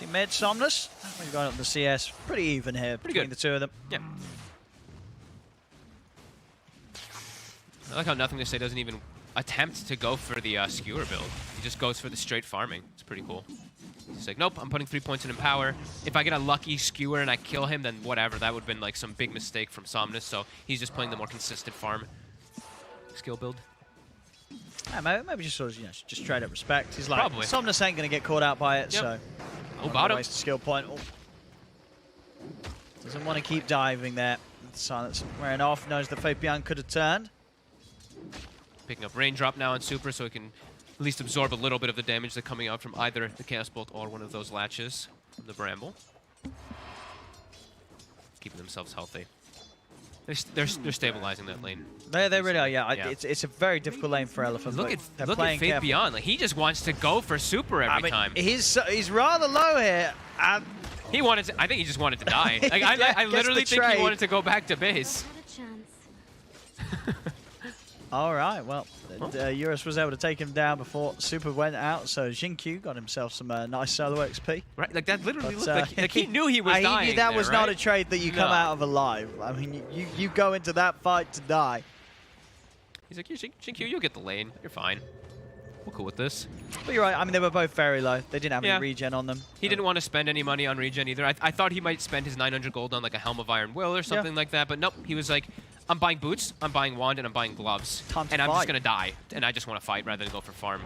See mid, Somnus. We've got up the CS. Pretty even here between the two of them. Yeah. I like how Nothing to Say doesn't even attempt to go for the skewer build. He just goes for the straight farming. It's pretty cool. He's like, nope, I'm putting 3 points in Empower. If I get a lucky skewer and I kill him, then whatever. That would have been like some big mistake from Somnus, so he's just playing the more consistent farm skill build. Yeah, maybe just sort of, just straight up respect. He's like, Probably. Somnus ain't going to get caught out by it, so... Oh, bottom. Waste a skill point. Oh. Doesn't want to keep diving there. Silence wearing off, knows that Fabian could have turned. Picking up Raindrop now on Super, so he can at least absorb a little bit of the damage that's coming out from either the Chaos Bolt or one of those latches from the Bramble. Keeping themselves healthy. They're stabilizing that lane. They really are, yeah. It's a very difficult lane for Elephant. Look at Faith Beyond. Like, he just wants to go for Super every time. He's rather low here. He wanted to, I think he just wanted to die. Like, I literally think he wanted to go back to base. All right, well, Eurus was able to take him down before Super went out, so Jinkyu got himself some nice solo XP. Right, like that literally looked like he knew he was dying. He knew that was not a trade that you come out of alive. I mean, you go into that fight to die. He's like, Jinkyu, you'll get the lane. You're fine. We're cool with this. But you're right, I mean, they were both very low. They didn't have any regen on them. He didn't want to spend any money on regen either. I thought he might spend his 900 gold on like a Helm of Iron Will or something like that, but nope, he was like, I'm buying boots, I'm buying wand, and I'm buying gloves. And I'm just going to die. And I just want to fight rather than go for farm.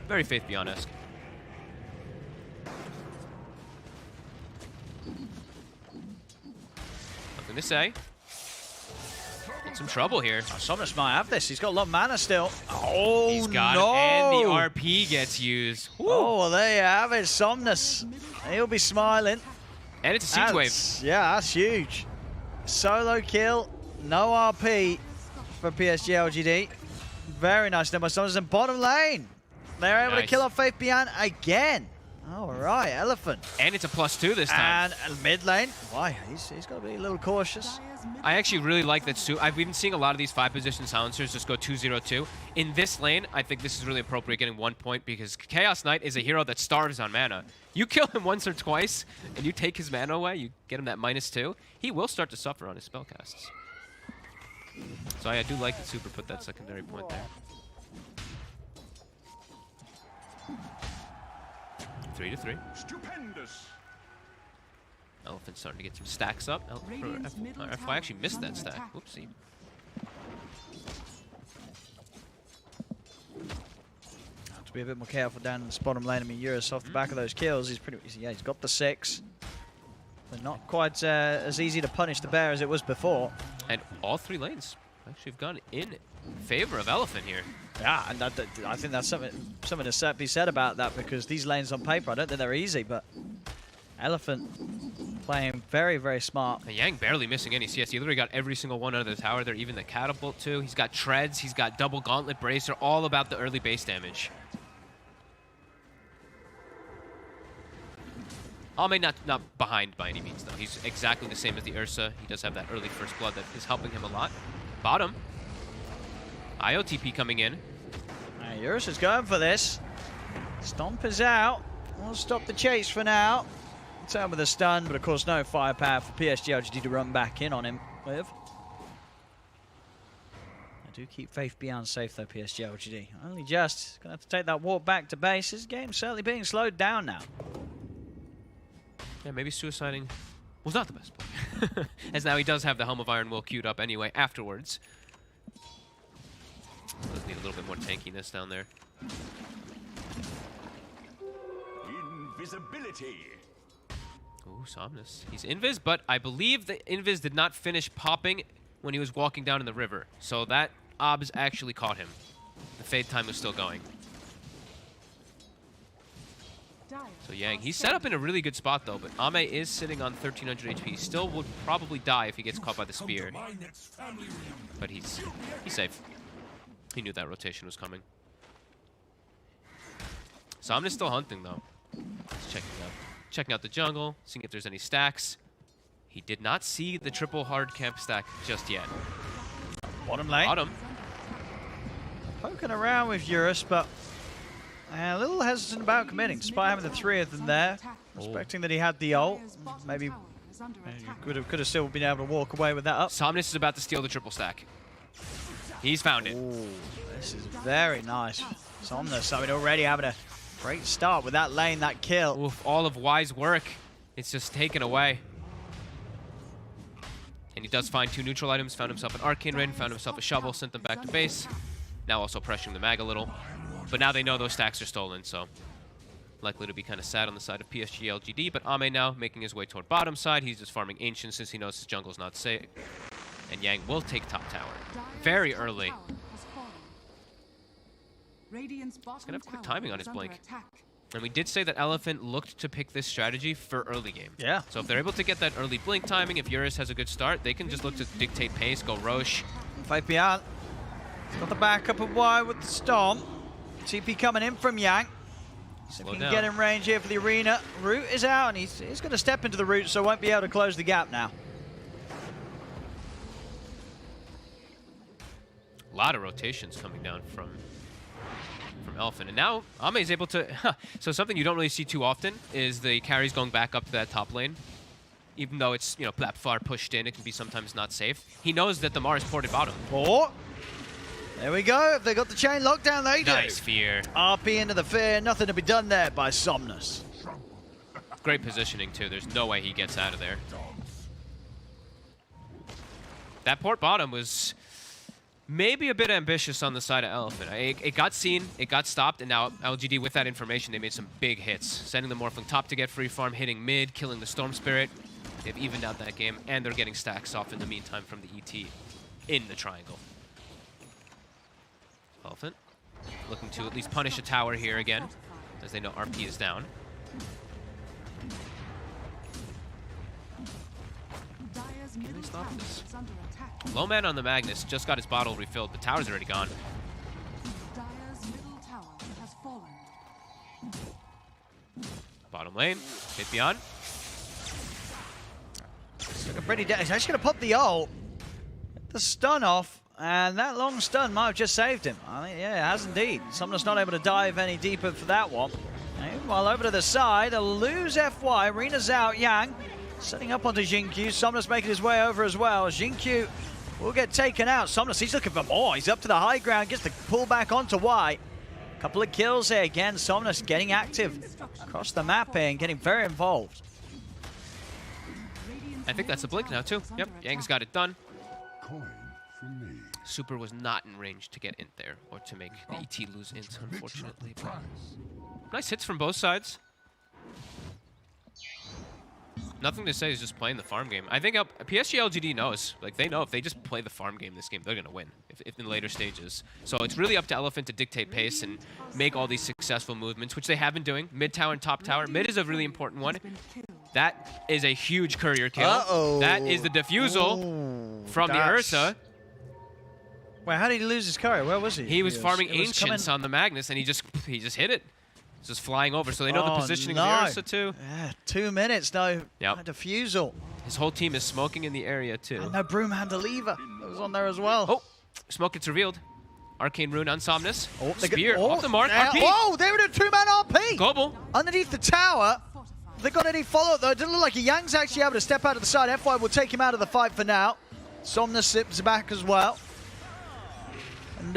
Very Faith Beyond-esque. Nothing to say. In some trouble here. Oh, Somnus might have this. He's got a lot of mana still. Oh, he's got it, and the RP gets used. Woo. Oh, well, there you have it. Somnus. He'll be smiling. And it's a Siege Wave. Yeah, that's huge. Solo kill, no RP for PSG.LGD. Very nice done by Somnus in bottom lane. They're able to kill off Faith Beyond again. All right, Elephant. And it's a +2 this time. And mid lane, why? He's got to be a little cautious. I actually really like that. I've been seeing a lot of these 5-position silencers just go 2-0-2. In this lane, I think this is really appropriate getting 1 point because Chaos Knight is a hero that starves on mana. You kill him once or twice, and you take his mana away, you get him that -2, he will start to suffer on his spellcasts. So I do like that Super put that secondary point there. 3-3. Stupendous. Elephant's starting to get some stacks up. I actually missed that stack. Whoopsie. Have to be a bit more careful down in this bottom lane. I mean, Eurus off the back of those kills, he's pretty. Yeah, he's got the 6. But not quite as easy to punish the bear as it was before. And all 3 lanes actually have gone in favor of Elephant here. Yeah, and I think that's something to be said about that because these lanes on paper, I don't think they're easy, but Elephant playing very, very smart. And Yang barely missing any CS. He literally got every single one out of the tower there, even the catapult too. He's got treads, he's got double gauntlet bracer, all about the early base damage. Ame not behind by any means though. He's exactly the same as the Ursa. He does have that early first blood that is helping him a lot. Bottom. IOTP coming in. Eurus is going for this. Stomp is out. We'll stop the chase for now. Turn with a stun, but of course no firepower for PSG.LGD to run back in on him with. I do keep Faith Beyond safe though, PSG.LGD. Only just gonna have to take that walk back to base. This game's certainly being slowed down now. Yeah, maybe suiciding was not the best play. As now he does have the Helm of Iron Will queued up anyway afterwards. Does need a little bit more tankiness down there. Invisibility. Ooh, Somnus. He's invis, but I believe the invis did not finish popping when he was walking down in the river. So that obs actually caught him. The fade time was still going. So Yang, he's set up in a really good spot though, but Ame is sitting on 1300 HP. He still would probably die if he gets caught by the spear. But he's safe. He knew that rotation was coming. Somnus still hunting though. He's checking out the jungle, seeing if there's any stacks. He did not see the triple hard camp stack just yet. Bottom lane. Bottom. Poking around with Eurus, but a little hesitant about committing, despite having the 3 of them there. Expecting that he had the ult. Maybe could have still been able to walk away with that up. Somnus is about to steal the triple stack. He's found it. Ooh, this is very nice. Somnus, I mean, already having a great start with that lane, that kill. Oof, all of Y's work, it's just taken away. And he does find 2 neutral items, found himself an Arcane Ring, found himself a shovel, sent them back to base. Now also pressuring the mag a little. But now they know those stacks are stolen, so likely to be kind of sad on the side of PSG.LGD. But Ame now making his way toward bottom side. He's just farming Ancient since he knows his jungle's not safe. And Yang will take top tower. Very early. He's going to have quick timing on his blink. And we did say that Elephant looked to pick this strategy for early game. Yeah. So if they're able to get that early blink timing, if Eurus has a good start, they can just look to dictate pace, go Roche. Fight beyond. Got the backup of Y with the Storm. TP coming in from Yang. So if he can get in range here for the arena. Root is out, and he's going to step into the root, so won't be able to close the gap now. A lot of rotations coming down from Elephant. And now Ame is able to... So something you don't really see too often is the carries going back up to that top lane. Even though it's, you know, that far pushed in, it can be sometimes not safe. He knows that the Mar is ported bottom. Oh! There we go. If they got the chain locked down, they do. Nice fear. RP into the fear. Nothing to be done there by Somnus. Great positioning, too. There's no way he gets out of there. That port bottom was maybe a bit ambitious on the side of Elephant. It got seen, it got stopped, and now LGD, with that information, they made some big hits. Sending the Morphling top to get free farm, hitting mid, killing the Storm Spirit. They've evened out that game, and they're getting stacks off in the meantime from the ET in the triangle. Elephant looking to at least punish a tower here again, as they know RP is down. Can they stop this? Low man on the Magnus, just got his bottle refilled. The tower's already gone. Bottom lane, hit beyond. He's actually going to pop the ult. Get the stun off, and that long stun might have just saved him. I mean, yeah, it has indeed. Someone's not able to dive any deeper for that one. While over to the side, they'll lose FY. Rena's out, Yang setting up onto Jinkyu. Somnus making his way over as well. Jinkyu will get taken out. Somnus, he's looking for more. He's up to the high ground, gets the pull back onto Y. Couple of kills here again. Somnus getting active across the map here and getting very involved. I think that's the blink now too. Yep, Yang's got it done. Super was not in range to get in there or to make the ET lose int, unfortunately. Nice hits from both sides. Nothing to say, is just playing the farm game. I think PSG.LGD knows. Like, they know if they just play the farm game this game, they're going to win if in later stages. So it's really up to Elephant to dictate pace and make all these successful movements, which they have been doing. Mid tower and top tower. Mid is a really important one. That is a huge courier kill. Uh-oh. That is the defusal from the Ursa. Wait, how did he lose his courier? Where was he? He was farming Ancients on the Magnus, and he just hit it. Just flying over, so they know the positioning of the Ursa too. Yeah, 2 minutes, no defusal. His whole team is smoking in the area too. And no Broomhandle either. That was on there as well. Oh, smoke gets revealed. Arcane Rune on Somnus. Oh, Spear off the mark. RP. Oh, they were in a 2-man RP. Global. Underneath the tower. They got any follow-up though. It didn't look like Yang's actually able to step out of the side. FY will take him out of the fight for now. Somnus sips back as well. And,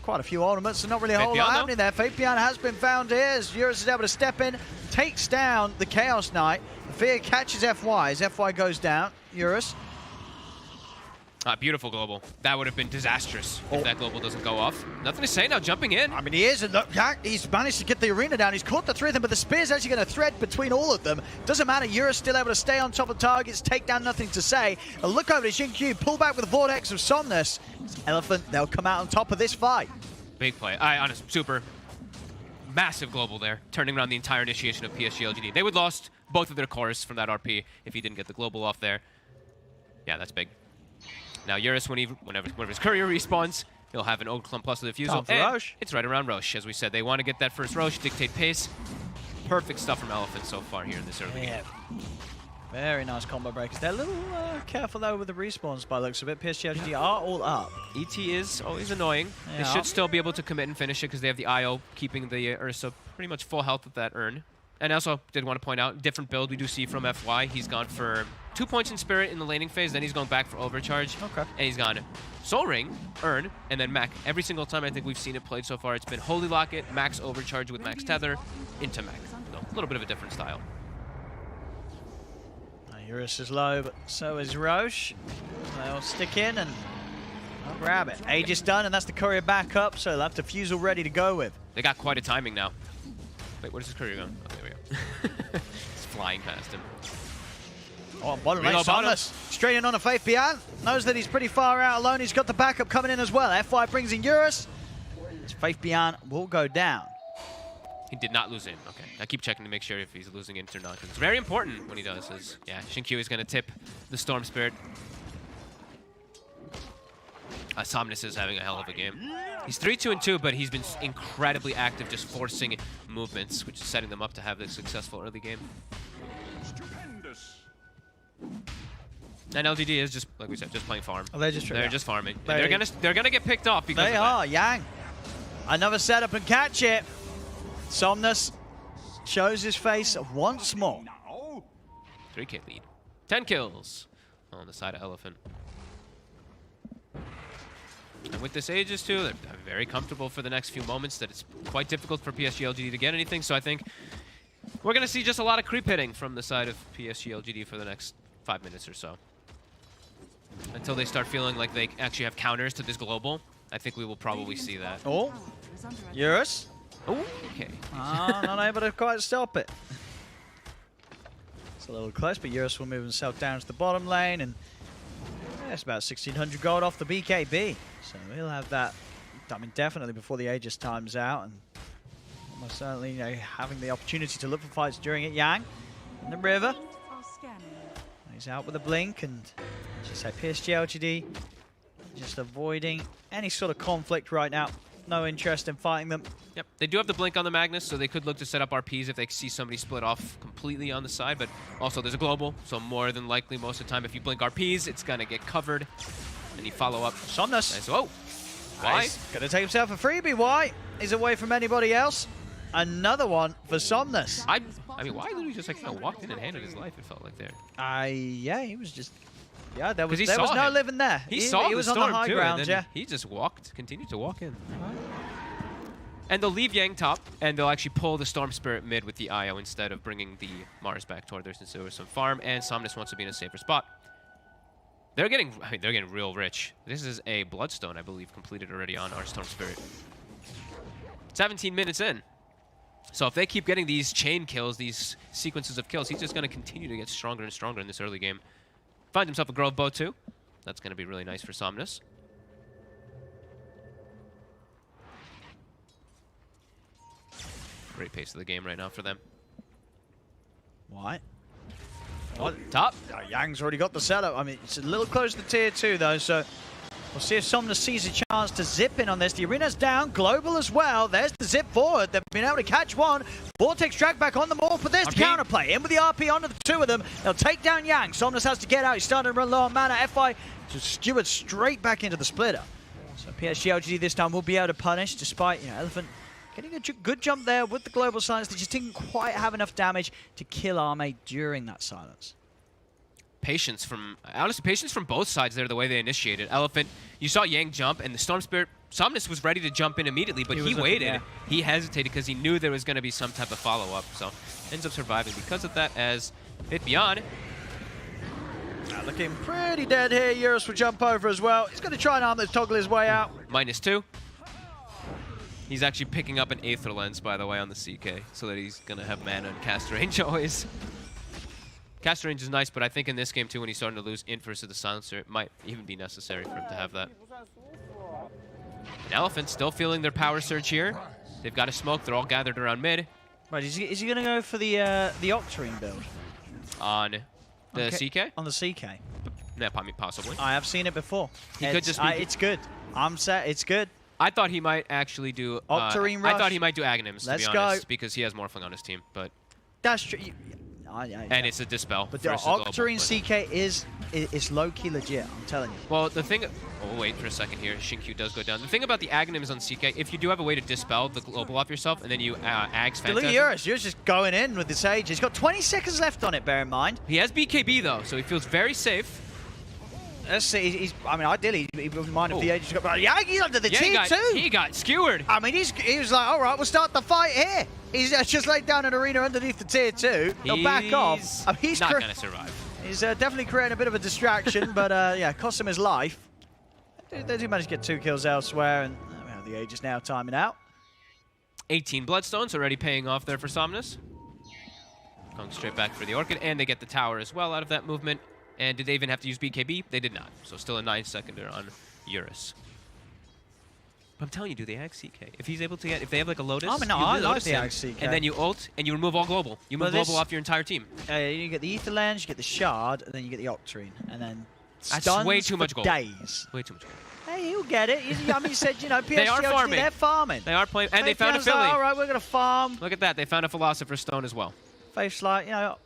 quite a few ornaments, so not really a whole lot happening there. Fabian has been found here as Eurus is able to step in, takes down the Chaos Knight. The Fear catches FY as FY goes down. Eurus. Beautiful global. That would have been disastrous if that global doesn't go off. Nothing to say now, jumping in. I mean, he is, and look, he's managed to get the arena down. He's caught the 3 of them, but the Spear's actually going to thread between all of them. Doesn't matter, Eurus still able to stay on top of targets, take down, nothing to say. A look over to Jinkyu, pull back with the Vortex of Somnus. Elephant, they'll come out on top of this fight. Big play. Honest, super. Massive global there, turning around the entire initiation of PSG.LGD. They would lost both of their cores from that RP if he didn't get the global off there. Yeah, that's big. Now Eurus, whenever his courier respawns, he'll have an Old Clump plus the defusal. Roche. It's right around Roche, as we said. They want to get that first Roche, dictate pace. Perfect stuff from Elephant so far here in this early game. Very nice combo breakers. They're a little careful though with the respawns by the looks of it. PSG.LGD are all up. ET is always annoying. Yeah. They should still be able to commit and finish it because they have the IO keeping the Ursa pretty much full health with that urn. And I also did want to point out, different build we do see from FY. He's gone for 2 points in Spirit in the laning phase, then he's going back for Overcharge. Okay. And he's gone Soul Ring, Urn, and then Mac. Every single time I think we've seen it played so far, it's been Holy Locket, Max Overcharge with Max Tether, into Mac. So, a little bit of a different style. Eurus is low, but so is Roche. They'll stick in and I'll grab it. Aegis done, and that's the courier back up, so they'll have to fuse all ready to go with. They got quite a timing now. Wait, where's his courier going? Oh, there we go. He's flying past him. Oh, bottom lane, Somnus. Straight in on a Faith Beyond. Knows that he's pretty far out alone. He's got the backup coming in as well. FY brings in Eurus. His Faith Beyond will go down. He did not lose in. Okay, I keep checking to make sure if he's losing int or not. It's very important when he does. Is yeah, Shinkyu is going to tip the Storm Spirit. Somnus is having a hell of a game. He's 3-2-2, but he's been incredibly active, just forcing movements, which is setting them up to have this successful early game. And LGD is just, like we said, just playing farm. Oh, they're just farming. They're gonna get picked off because they are. Yang, another setup and catch it. Somnus shows his face once more. 3K lead. 10 kills on the side of Elephant. And with this Aegis too, they're very comfortable for the next few moments that it's quite difficult for PSG.LGD to get anything, so I think we're going to see just a lot of creep hitting from the side of PSG.LGD for the next 5 minutes or so. Until they start feeling like they actually have counters to this global, I think we will probably see that. Oh, Eurus. Oh, okay. Not able to quite stop it. It's a little close, but Eurus will move himself down to the bottom lane, and it's about 1,600 gold off the BKB. So he'll have that, I mean, definitely before the Aegis times out, and almost certainly, you know, having the opportunity to look for fights during it. Yang in the river. He's out with a blink, and as you say, PSG.LGD just avoiding any sort of conflict right now. No interest in fighting them. Yep, they do have the blink on the Magnus, so they could look to set up RPs if they see somebody split off completely on the side, but also there's a global, so more than likely most of the time if you blink RPs, it's gonna get covered. And you follow up. Somnus. Nice. Whoa. Why? Gonna take himself a freebie. Why? He's away from anybody else. Another one for Somnus. I mean, why literally just like kind of walked in and handed his life, it felt like there. Yeah, he was just, yeah, there was no him. Living there. He saw he was the on the storm high too, ground, and yeah. he just continued to walk in. And they'll leave Yang top, and they'll actually pull the Storm Spirit mid with the IO instead of bringing the Mars back toward there since there was some farm, and Somnus wants to be in a safer spot. They're getting real rich. This is a Bloodstone, I believe, completed already on our Storm Spirit. 17 minutes in. So if they keep getting these chain kills, these sequences of kills, he's just going to continue to get stronger and stronger in this early game. Finds himself a Grove Bow too. That's going to be really nice for Somnus. Great pace of the game right now for them. What? What? Top? Yang's already got the setup. I mean, it's a little close to tier 2 though, so we'll see if Somnus sees a chance to zip in on this. The arena's down, global as well. There's the zip forward. They've been able to catch one. Vortex drag back on them all, but there's the counterplay. In with the RP onto the two of them. They'll take down Yang. Somnus has to get out. He's starting to run low on mana. FI just steward straight back into the splitter. So PSG.LGD this time will be able to punish, despite, you know, Elephant getting a good jump there with the global silence. They just didn't quite have enough damage to kill Arme during that silence. Patience from, honestly, patience from both sides there, the way they initiated. Elephant, you saw Yang jump, and the Storm Spirit, Somnus was ready to jump in immediately, but he waited. Yeah. He hesitated because he knew there was going to be some type of follow-up, so ends up surviving because of that as Hit Beyond. Looking pretty dead here. Eurus will jump over as well. He's going to try and arm this toggle his way out. -2. He's actually picking up an Aether Lens, by the way, on the CK, so that he's going to have mana and cast range always. Cast range is nice, but I think in this game, too, when he's starting to lose int versus the Silencer, it might even be necessary for him to have that. And Elephant still feeling their power surge here. They've got a smoke. They're all gathered around mid. Right, is he going to go for the Octarine build? On the CK? On the CK. Yeah, possibly. I have seen it before. He could just be... it's good. I'm set. It's good. I thought he might actually do... Octarine Rush. I thought he might do Aghanims, to be honest, go. because he has Morphling on his team, but... That's true. And it's a Dispel. But the Octarine CK is low-key legit, I'm telling you. Well, the thing... Oh, wait for a second here. Shinkyu does go down. The thing about the Aghanims on CK, if you do have a way to dispel the global off yourself, and then you Aghs Phantasm... Look at Eurus. Eurus just going in with the Sage. He's got 20 seconds left on it, bear in mind. He has BKB, though, so he feels very safe. Let's see. I mean, ideally, he wouldn't mind if the Aegis got... But yeah, he's under the tier too. He got skewered. I mean, he was like, all right, we'll start the fight here. He's just laid down an arena underneath the tier 2. He'll back off. I mean, he's not going to survive. He's definitely creating a bit of a distraction, but yeah, cost him his life. They do manage to get 2 kills elsewhere, and well, the Aegis now timing out. 18 Bloodstones already paying off there for Somnus. Going straight back for the Orchid, and they get the tower as well out of that movement. And did they even have to use BKB? They did not. So still a 9-seconder on Eurus. But I'm telling you, do the Ag CK. If he's able to get, if they have like a Lotus, I like the Ag CK. And then you ult, and you remove all global. You move global off your entire team. You get the Ether Lens, you get the Shard, and then you get the Octarine. And then that's way too much gold. Days. Way too much gold. Hey, he'll get it. I mean, you said, you know, PSG, they are farming. They're farming. They are playing, and they found a Philly. Like, all right, we're going to farm. Look at that. They found a Philosopher's Stone as well. Faith's like, you know,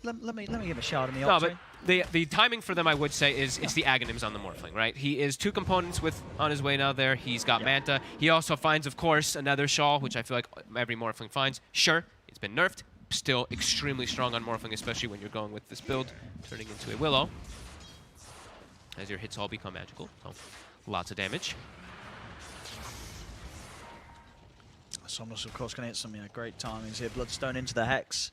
let me give him a shard in the Octarine. No, but the timing for them, I would say, is it's the Aghanims on the Morphling, right? He is 2 components on his way now there. He's got Manta. He also finds, of course, another Shawl, which I feel like every Morphling finds. Sure, it's been nerfed. Still extremely strong on Morphling, especially when you're going with this build, turning into a Willow. As your hits all become magical. So, lots of damage. Somnus, of course, going to hit some great timings here. Bloodstone into the Hex.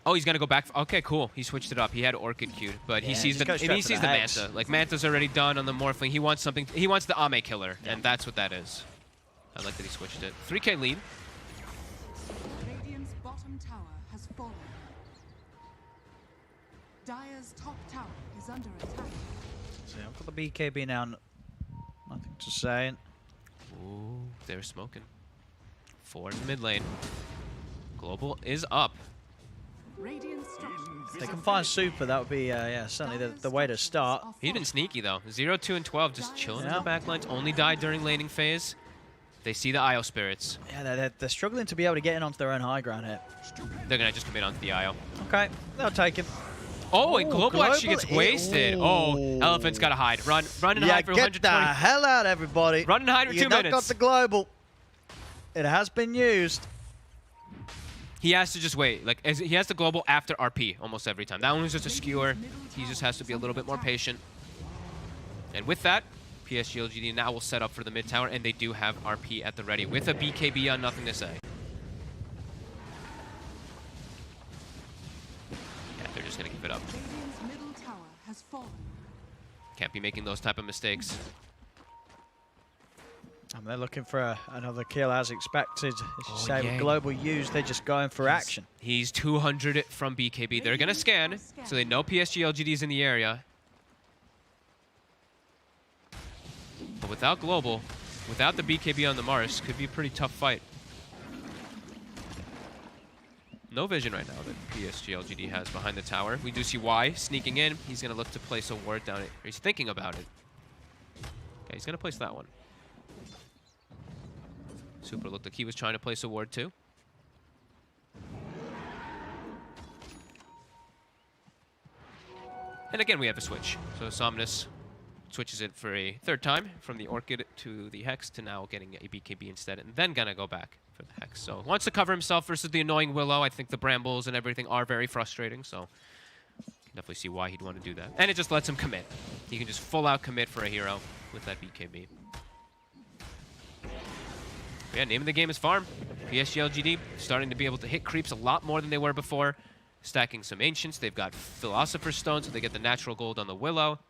Oh, he's going to go back. Okay, cool. He switched it up. He had Orchid queued, but he sees the Manta. Like, Manta's already done on the Morphling. He wants something. He wants the Ame killer, and that's what that is. I like that he switched it. 3K lead. Radiant's bottom tower has fallen. Dire's top tower is under attack. So I've got the BKB now. Nothing to say. Ooh, they're smoking. 4 in the mid lane. Global is up. If they can find Super, that would be yeah, certainly the way to start. He's been sneaky though. 0, 2, and 12 just chilling in the backlines. Only died during laning phase. They see the IO spirits. Yeah, they're struggling to be able to get in onto their own high ground here. They're gonna just commit onto the IO. Okay, they'll take him. Oh, and Global actually gets wasted. Oh, Elephant's gotta hide. Run and hide for 120. Get the hell out, everybody. Run and hide for 2 minutes. You've not got the global. It has been used. He has to just wait. Like, he has the global after RP almost every time. That one was just a skewer. He just has to be a little bit more patient. And with that, PSG.LGD now will set up for the mid tower, and they do have RP at the ready with a BKB on Nothing to Say. Yeah, they're just gonna keep it up. Can't be making those type of mistakes. And they're looking for another kill as expected. As you say, with global used, they're just going for action. He's 200 from BKB. They're going to scan, so they know PSG.LGD is in the area. But without global, without the BKB on the Mars, could be a pretty tough fight. No vision right now that PSG.LGD has behind the tower. We do see Y sneaking in. He's going to look to place a ward down. He's thinking about it. Okay, he's going to place that one. Super looked like he was trying to place a ward too. And again, we have a switch. So Somnus switches it for a 3rd time from the Orchid to the Hex to now getting a BKB instead, and then gonna go back for the Hex. So wants to cover himself versus the annoying Willow. I think the brambles and everything are very frustrating, so can definitely see why he'd want to do that. And it just lets him commit. He can just full out commit for a hero with that BKB. Yeah, name of the game is farm. PSG.LGD starting to be able to hit creeps a lot more than they were before. Stacking some Ancients. They've got Philosopher's Stone, so they get the natural gold on the Willow.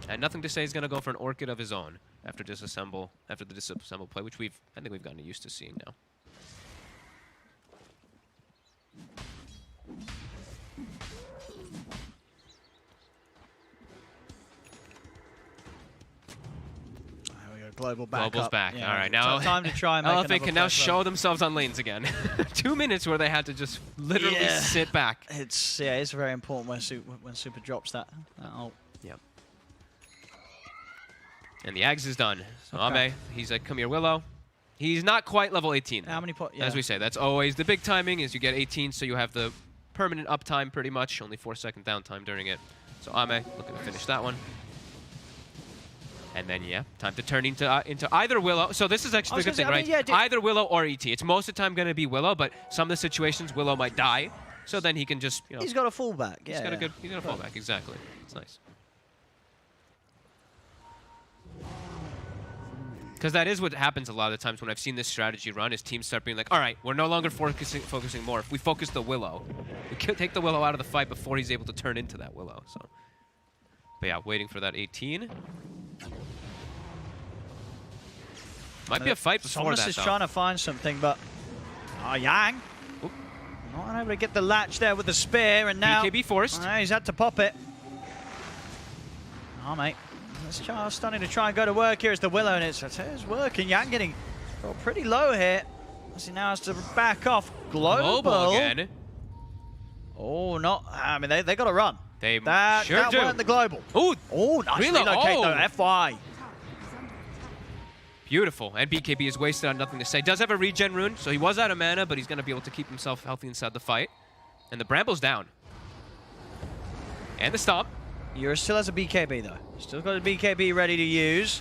And Nothing to Say is going to go for an Orchid of his own after the disassemble play, which I think we've gotten used to seeing now. Global back. Global's up. back. Yeah, all right, now time to try and make LFA can now show themselves on lanes again. 2 minutes where they had to just literally sit back. It's very important when Super drops that ult. Yep. And the Ags is done. So Ame, he's like, come here, Willow. He's not quite level 18. How many points? Yeah. As we say, that's always the big timing is you get 18, so you have the permanent uptime pretty much, only 4-second downtime during it. So Ame looking to finish that one. And then, yeah, time to turn into either Willow. So this is actually the good thing, right? Either Willow or ET. It's most of the time going to be Willow, but some of the situations Willow might die. So then he can just, you know. He's got a fallback. Yeah, he's got a fallback, exactly. It's nice. Because that is what happens a lot of the times when I've seen this strategy run, is teams start being like, all right, we're no longer focusing more. If we focus the Willow, we can take the Willow out of the fight before he's able to turn into that Willow. So, but yeah, waiting for that 18. Might be a fight before that, is trying to find something, but Yang not able to get the latch there with the spear, and now BKB forced. He's had to pop it. Oh, mate. This Charles starting to try and go to work here as the Willow, and it's working. Yang getting pretty low here as he now has to back off. Global again. Oh, not. I mean, they got to run. They that sure do. Weren't the global. Oh, nice relocate though. FY. Beautiful. And BKB is wasted on nothing to say. Does have a regen rune, so he was out of mana, but he's going to be able to keep himself healthy inside the fight. And the Bramble's down. And the stomp. Eurus still has a BKB though. Still got a BKB ready to use.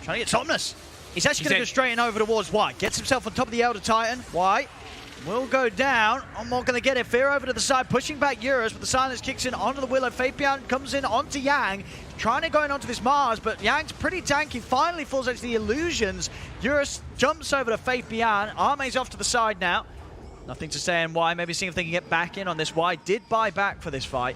Trying to get Somnus. He's actually going to go straight in over towards White. Gets himself on top of the Elder Titan. White will go down. I'm not going to get it. Fear over to the side, pushing back Eurus, but the silence kicks in onto the Willow. Fabian comes in onto Yang. Trying to go in onto this Mars, but Yang's pretty tanky. Finally falls into the illusions. Eurus jumps over to Fabian. Arme's off to the side now. Nothing to say on why. Maybe seeing if they can get back in on this. Why did buy back for this fight.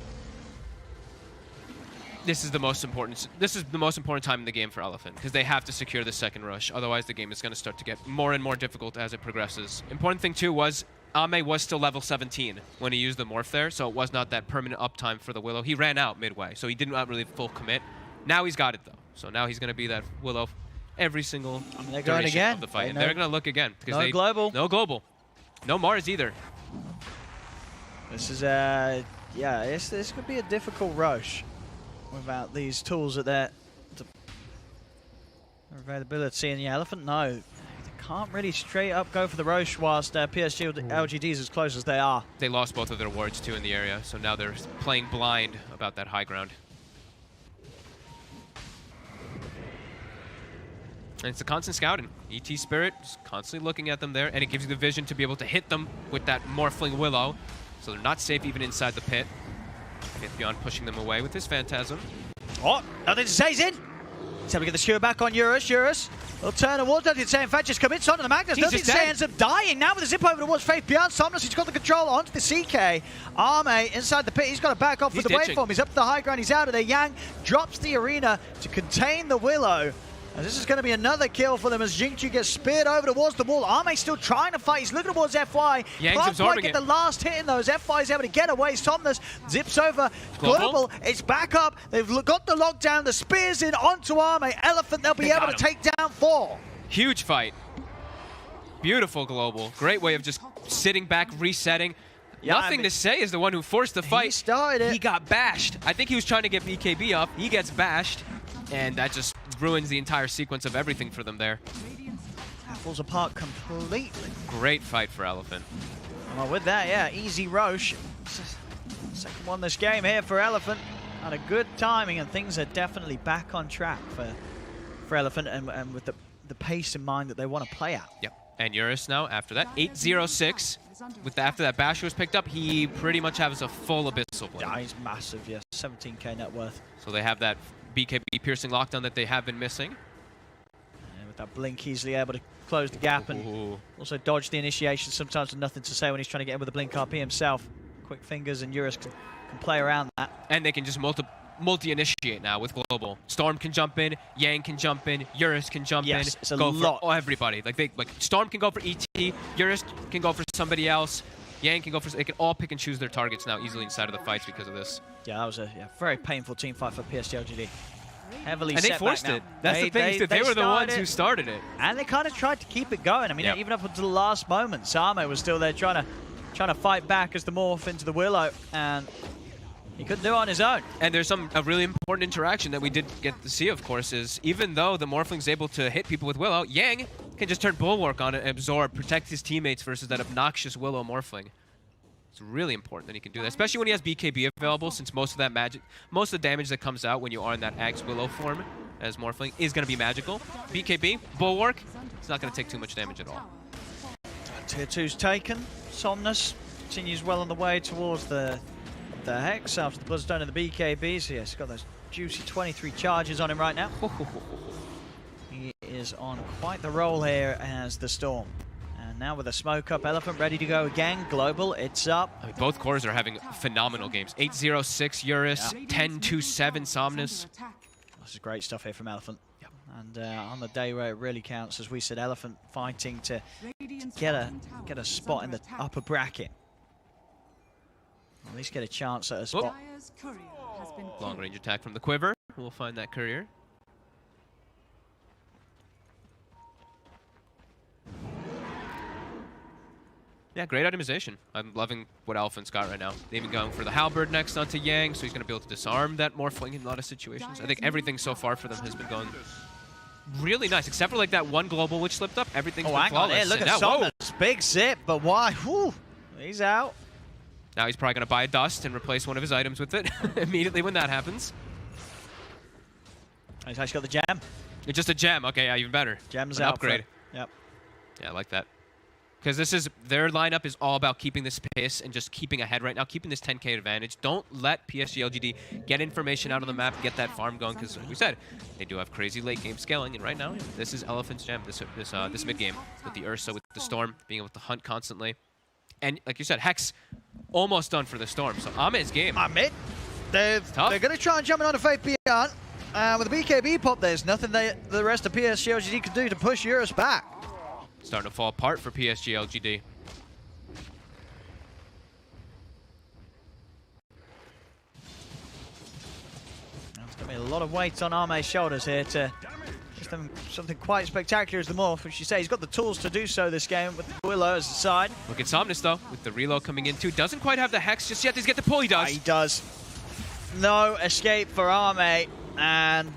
This is the most important. This is the most important time in the game for Elephant, because they have to secure the second rush. Otherwise, the game is going to start to get more and more difficult as it progresses. Important thing too was Ame was still level 17 when he used the morph there, so it was not that permanent uptime for the Willow. He ran out midway, so he did not really full commit. Now he's got it though, so now he's going to be that Willow every single they're going again of the fight. And they're going to look again because no global, no Mars either. This is yeah, this could be a difficult rush without these tools at their availability. And the Elephant, no, they can't really straight up go for the Roche whilst PSG.LGD is as close as they are. They lost both of their wards too in the area, so now they're playing blind about that high ground. And it's a constant scouting. ET Spirit is constantly looking at them there, and it gives you the vision to be able to hit them with that Morphling Willow, so they're not safe even inside the pit. Beyond pushing them away with his Phantasm. Oh, nothing to say, he's in. He's able to get the Skewer back on Eurus. Eurus will turn towards nothing to say. In fact, just commits onto the Magnus. Nothing to say ends up dying now with a zip over towards Faith beyond Somnus. He's got the control onto the CK. Arme inside the pit. He's got to back off with the waveform. He's up to the high ground. He's out of there. Yang drops the arena to contain the Willow. And this is going to be another kill for them as Jingchu gets speared over towards the wall. Arme still trying to fight. He's looking towards FY. Yang's absorbing get the last hit in those. FY is able to get away. Somnus zips over. Global. It's back up. They've got the lockdown. The spears in onto Arme. Elephant, they'll be able to take down 4. Huge fight. Beautiful Global. Great way of just sitting back, resetting. Yeah, Nothing to say is the one who forced the fight. He started it. He got bashed. I think he was trying to get BKB up. He gets bashed. And that just ruins the entire sequence of everything for them there. Falls apart completely. Great fight for Elephant. Well, with that, yeah, easy Roche. Second one this game here for Elephant. Had a good timing, and things are definitely back on track for Elephant, and with the pace in mind that they want to play at. Yep. And Eurus now, after that, 8-0-6. After that Bash was picked up, he pretty much has a full Abyssal Blade. Yeah, he's massive, yeah. 17k net worth. So they have that BKB piercing lockdown that they have been missing. And with that blink, easily able to close the gap and also dodge the initiation. Sometimes with nothing to say when he's trying to get in with a blink RP himself. Quick fingers, and Eurus can play around that. And they can just multi-initiate now with Global. Storm can jump in, Yang can jump in, Eurus can jump in. It's a go lot. For everybody. Like Storm can go for ET, Eurus can go for somebody else, Yang can go for. They can all pick and choose their targets now easily inside of the fights because of this. Yeah, that was a very painful team fight for PSG.LGD. Heavily and they forced it. That's the thing. They were the ones who started it. And they kind of tried to keep it going. I mean, even up until the last moment, Same was still there trying to fight back as the morph into the Willow, and he couldn't do it on his own. And there's a really important interaction that we did get to see, of course, is even though the Morphling's able to hit people with Willow, Yang Can just turn Bulwark on it and absorb, protect his teammates versus that obnoxious Willow Morphling. It's really important that he can do that, especially when he has BKB available, since most of the damage that comes out when you are in that Axe Willow form as Morphling is going to be magical. BKB, Bulwark, it's not going to take too much damage at all. Tier 2's taken. Somnus continues well on the way towards the Hex after the Bloodstone and the BKB. So yes, he's got those juicy 23 charges on him right now. He is on quite the roll here as the Storm. And now with a smoke up, Elephant ready to go again. Global, it's up. I mean, both cores are having phenomenal games. 8-0-6 Eurus, 10-2-7 Somnus. This is great stuff here from Elephant. Yep. And on the day where it really counts, as we said, Elephant fighting to get a spot in the upper bracket. At least get a chance at a spot. Long range attack from the Quiver. We'll find that courier. Yeah, great itemization. I'm loving what Elephant's got right now. They've been going for the Halberd next onto Yang, so he's going to be able to disarm that Morphling in a lot of situations. I think everything so far for them has been going really nice, except for like that one global which slipped up. Everything's been flawless. Hey, look at Somnus. Big zip, but why? Whew, he's out. Now he's probably going to buy a Dust and replace one of his items with it immediately when that happens. He's actually got the gem. It's just a gem. Okay, yeah, even better. Gem's an out. Upgrade. Yep. Yeah, I like that. Because their lineup is all about keeping this pace and just keeping ahead right now, keeping this 10k advantage. Don't let PSG.LGD get information out on the map, get that farm going, because like we said, they do have crazy late game scaling, and right now, this is Elephant's gem, this mid game, with the Ursa, with the Storm, being able to hunt constantly. And like you said, Hex almost done for the Storm, so Ahmed's game. Ahmed, they're going to try and jump in on a Faith Beyond. With the BKB pop, there's nothing the rest of PSG.LGD can do to push Eurus back. Starting to fall apart for PSG.LGD. There's going to be a lot of weight on Arme's shoulders here to give them something quite spectacular as the Morph, which you say he's got the tools to do so this game with the Willow as the side. Look at Somnus though, with the reload coming in too. Doesn't quite have the Hex just yet. He's get the pull, he does. He does. No escape for Arme, and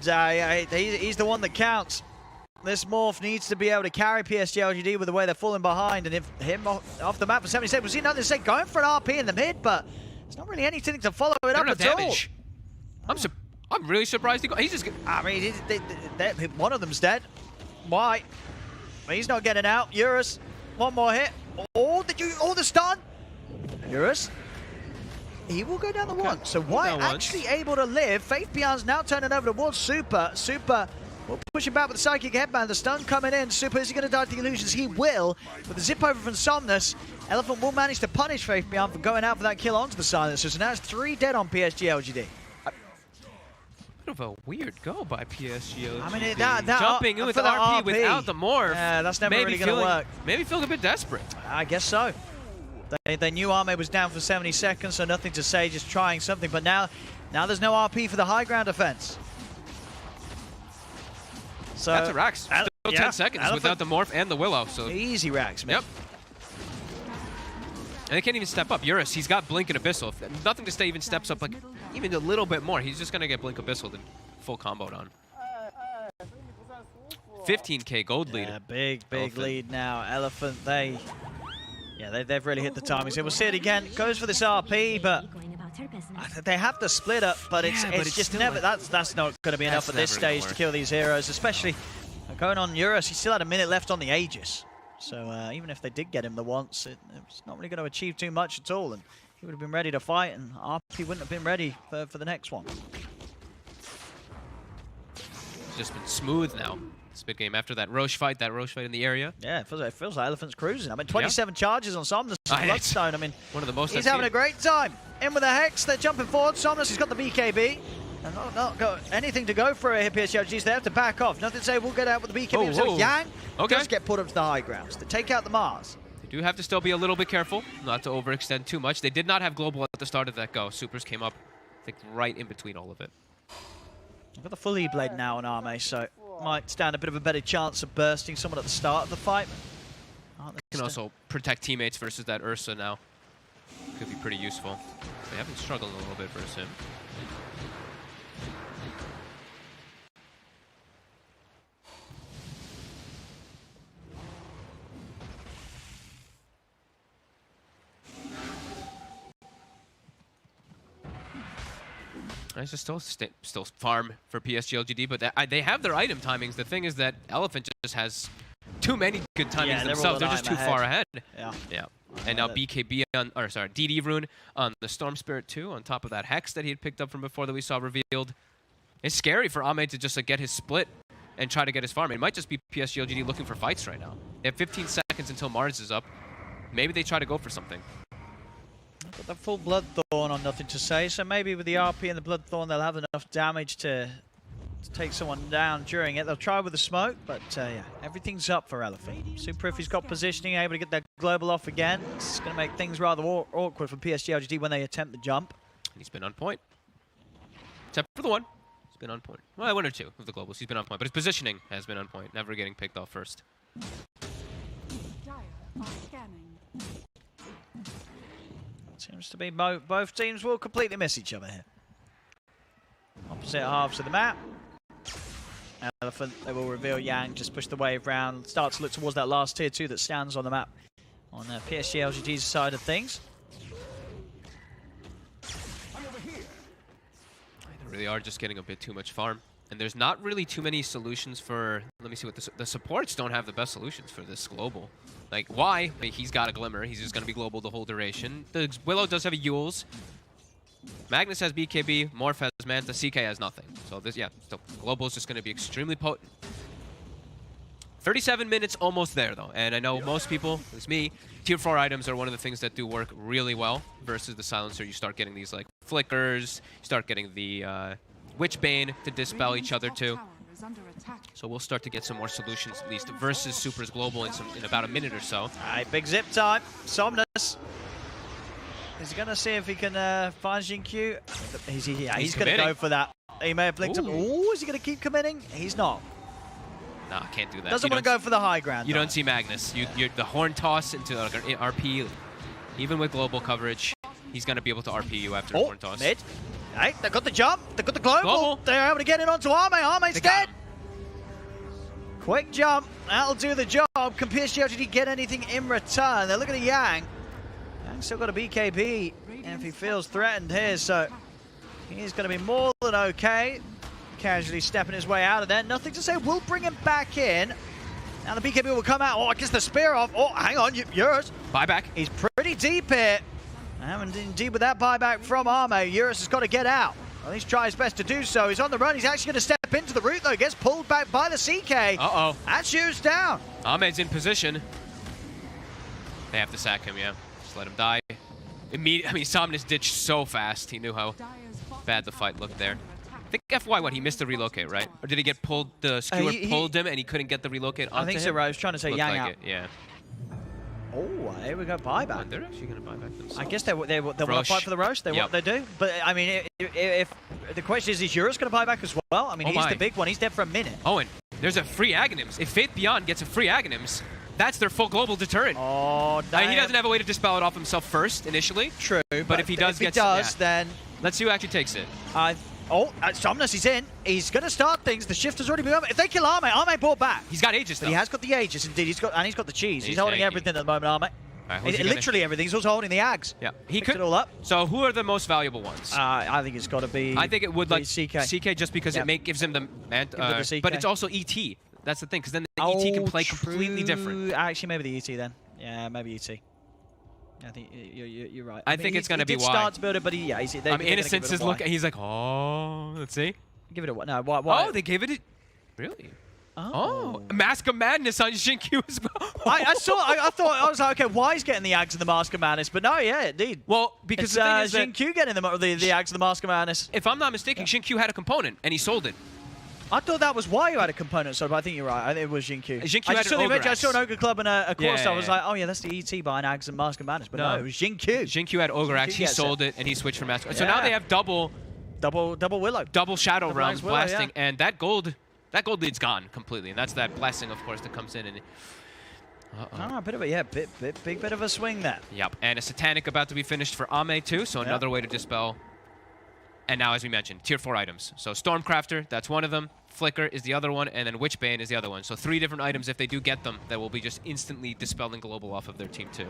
he's the one that counts. This Morph needs to be able to carry PSG.LGD with the way they're falling behind, and if him off the map for 70 seconds, we see nothing to say going for an RP in the mid, but there's not really anything to follow it up at all. I'm really surprised he's just. I mean, one of them's dead. Why? He's not getting out. Eurus, one more hit. Oh, the stun. Eurus, he will go down the one. So White actually able to live. Faith Beyond's now turning over towards Super. Super will push him back with the Psychic Headband. The stun coming in. Super, is he going to die to the illusions? He will. With the zip over from Somnus, Elephant will manage to punish Faith Beyond for going out for that kill onto the Silencer. So now it's 3 dead on PSG.LGD. Bit of a weird go by PSG.LGD. I mean, that jumping in with the RP without the Morph. Yeah, that's never really going to work. Maybe feeling a bit desperate. I guess so. They knew Arme was down for 70 seconds, so nothing to say, just trying something. But now there's no RP for the high ground defense. So that's a Rax. Still 10 seconds without the Morph and the Willow. So easy Rax, man. Yep. And they can't even step up. Eurus, he's got Blink and Abyssal. If nothing to stay even steps up like even a little bit more. He's just going to get Blink Abyssal and full comboed on. 15k gold lead. Yeah, big lead now. Elephant, they've really hit the timing. So we'll see it again. Goes for this RP, but they have the split up, but it's just never. Like, that's not going to be enough at this stage to kill these heroes, especially going on Eurus. He still had a minute left on the Aegis. So even if they did get him the once, it's not really going to achieve too much at all, and he would have been ready to fight, and RP wouldn't have been ready for the next one. It's just been smooth now. This mid game after that Roche fight in the area. Yeah, it feels like Elephant's cruising. I mean, 27 charges on Somnus Bloodstone. I mean, one of the most. He's having a great time. In with a Hex, they're jumping forward. Somnus, he's got the BKB. And not got anything to go for it here, PSG. So they have to back off. Nothing to say, we'll get out with the BKB. So Yang does get put up to the high grounds to take out the Mars. They do have to still be a little bit careful, not to overextend too much. They did not have global at the start of that go. Supers came up, I think, right in between all of it. I've got the full E-Blade now on Arme, so might stand a bit of a better chance of bursting someone at the start of the fight. Can also protect teammates versus that Ursa now. Could be pretty useful. They have been struggling a little bit versus him. It's just still farm for PSG.LGD, but they have their item timings. The thing is that Elephant just has too many good timings themselves. They're just too far ahead. Yeah. And now BKB on, or sorry, DD Rune on the Storm Spirit 2 on top of that Hex that he had picked up from before that we saw revealed. It's scary for Ame to just like get his split and try to get his farm. It might just be PSG.LGD looking for fights right now. They have 15 seconds until Mars is up. Maybe they try to go for something. Got the full Bloodthorn on nothing to say, so maybe with the RP and the Bloodthorn they'll have enough damage to take someone down during it. They'll try with the smoke, but yeah, everything's up for Elephant. Super if he's got positioning, able to get that global off again. It's going to make things rather awkward for PSG.LGD when they attempt the jump. He's been on point. Except for the one. He's been on point. Well, one or two of the globals. He's been on point, but his positioning has been on point. Never getting picked off first. Dire are scanning. Seems to be both teams will completely miss each other here. Opposite halves of the map. Elephant, they will reveal Yang, just push the wave round, start to look towards that last tier 2 that stands on the map on PSG.LGD's side of things. They really are just getting a bit too much farm. And there's not really too many solutions for... Let me see what the supports don't have the best solutions for this global. Like, why? I mean, he's got a Glimmer. He's just going to be global the whole duration. The Willow does have a Yules. Magnus has BKB. Morph has Manta. CK has nothing. So, this, yeah, so global is just going to be extremely potent. 37 minutes almost there, though. And I know most people, it's me, tier 4 items are one of the things that do work really well versus the Silencer. You start getting these, like, flickers. You start getting the... Witchbane to dispel each other too. So we'll start to get some more solutions at least versus Super's Global in about a minute or so. Alright, big zip time. Somnus. Is he going to see if he can find Jinkyu? He's going to go for that. He may have blinked up. Ooh, is he going to keep committing? He's not. Nah, can't do that. Doesn't want to go for the high ground. You don't see Magnus. You're the horn toss into like an RP. Even with global coverage, he's going to be able to RP you after the horn toss. Mid. Hey, they got the jump, they got the global. They're able to get it onto Ame. Ame's dead. Quick jump, that'll do the job. Can PSG.LGD get anything in return? They're looking at Yang. Yang's still got a BKB, and if he feels threatened here, so he's going to be more than okay. Casually stepping his way out of there. Nothing to say, we'll bring him back in. Now the BKB will come out. Oh, I guess the spear off. Oh, hang on, yours. Buyback. He's pretty deep here. And indeed with that buyback from Ame, Eurus has got to get out. At least try his best to do so. He's on the run. He's actually going to step into the route though. Gets pulled back by the CK. Uh-oh. That shoots down. Ame's in position. They have to sack him, yeah. Just let him die. I mean, Somnus ditched so fast. He knew how bad the fight looked there. I think FY, what, he missed the relocate, right? Or did he get pulled, the skewer pulled him and he couldn't get the relocate onto him? I think so, right. I was trying to say Yang out. Yeah. Oh, here we go, buyback. They're actually going to buy back themselves. I guess they want to fight for the roast. What they do. But I mean, if the question is Eurus going to buy back as well? I mean, he's the big one. He's dead for a minute. Owen, there's a free Aghanims. If Faith Beyond gets a free Aghanims, that's their full global deterrent. Oh, I mean, he doesn't have a way to dispel it off himself first initially. True. But if he does, then let's see who actually takes it. Somnus, he's in. He's going to start things. The shift has already been over. If they kill Ame brought back. He's got Aegis, though. But he has got the Aegis, indeed. He's got the cheese. He's holding everything at the moment, Ame. Right, literally everything. He's also holding the Ags. Yeah, he could it all up. So who are the most valuable ones? I think it's got to be. I think it would like CK just because it gives him the but it's also ET. That's the thing, because then the ET can play completely different. Actually, maybe the ET then. Yeah, maybe ET. I think you're right. I think it's going to be why. He did start to build it, but Innocence is looking. He's like, oh, let's see. Give it a what? No, why? Oh, they gave it. Really? Oh, Mask of Madness on Jinkyu as well. I thought I was like, okay, why he's getting the Ags and the Mask of Madness? But no, yeah, indeed. Well, because the thing is Jinkyu getting the Ags and the Mask of Madness. If I'm not mistaken, Jinkyu had a component and he sold it. I thought that was why you had a component, so but I think you're right. I think it was Jinkyu. I saw an Ogre Club and a course. I was like, oh yeah, that's the ET buying Ags and Mask of Madness. But no, it was Jinkyu. Jinkyu had Ogre Axe. He sold it and he switched from Mask. So now they have double Willow, double Shadow Realms blasting, and that gold lead's gone completely, and that's that blessing, of course, that comes in and. A bit of a big bit of a swing there. Yep, and a Satanic about to be finished for Ame too, so another way to dispel. And now, as we mentioned, tier 4 items. So Stormcrafter, that's one of them. Flicker is the other one, and then Witchbane is the other one. So 3 different items, if they do get them, that will be just instantly dispelling global off of their team too.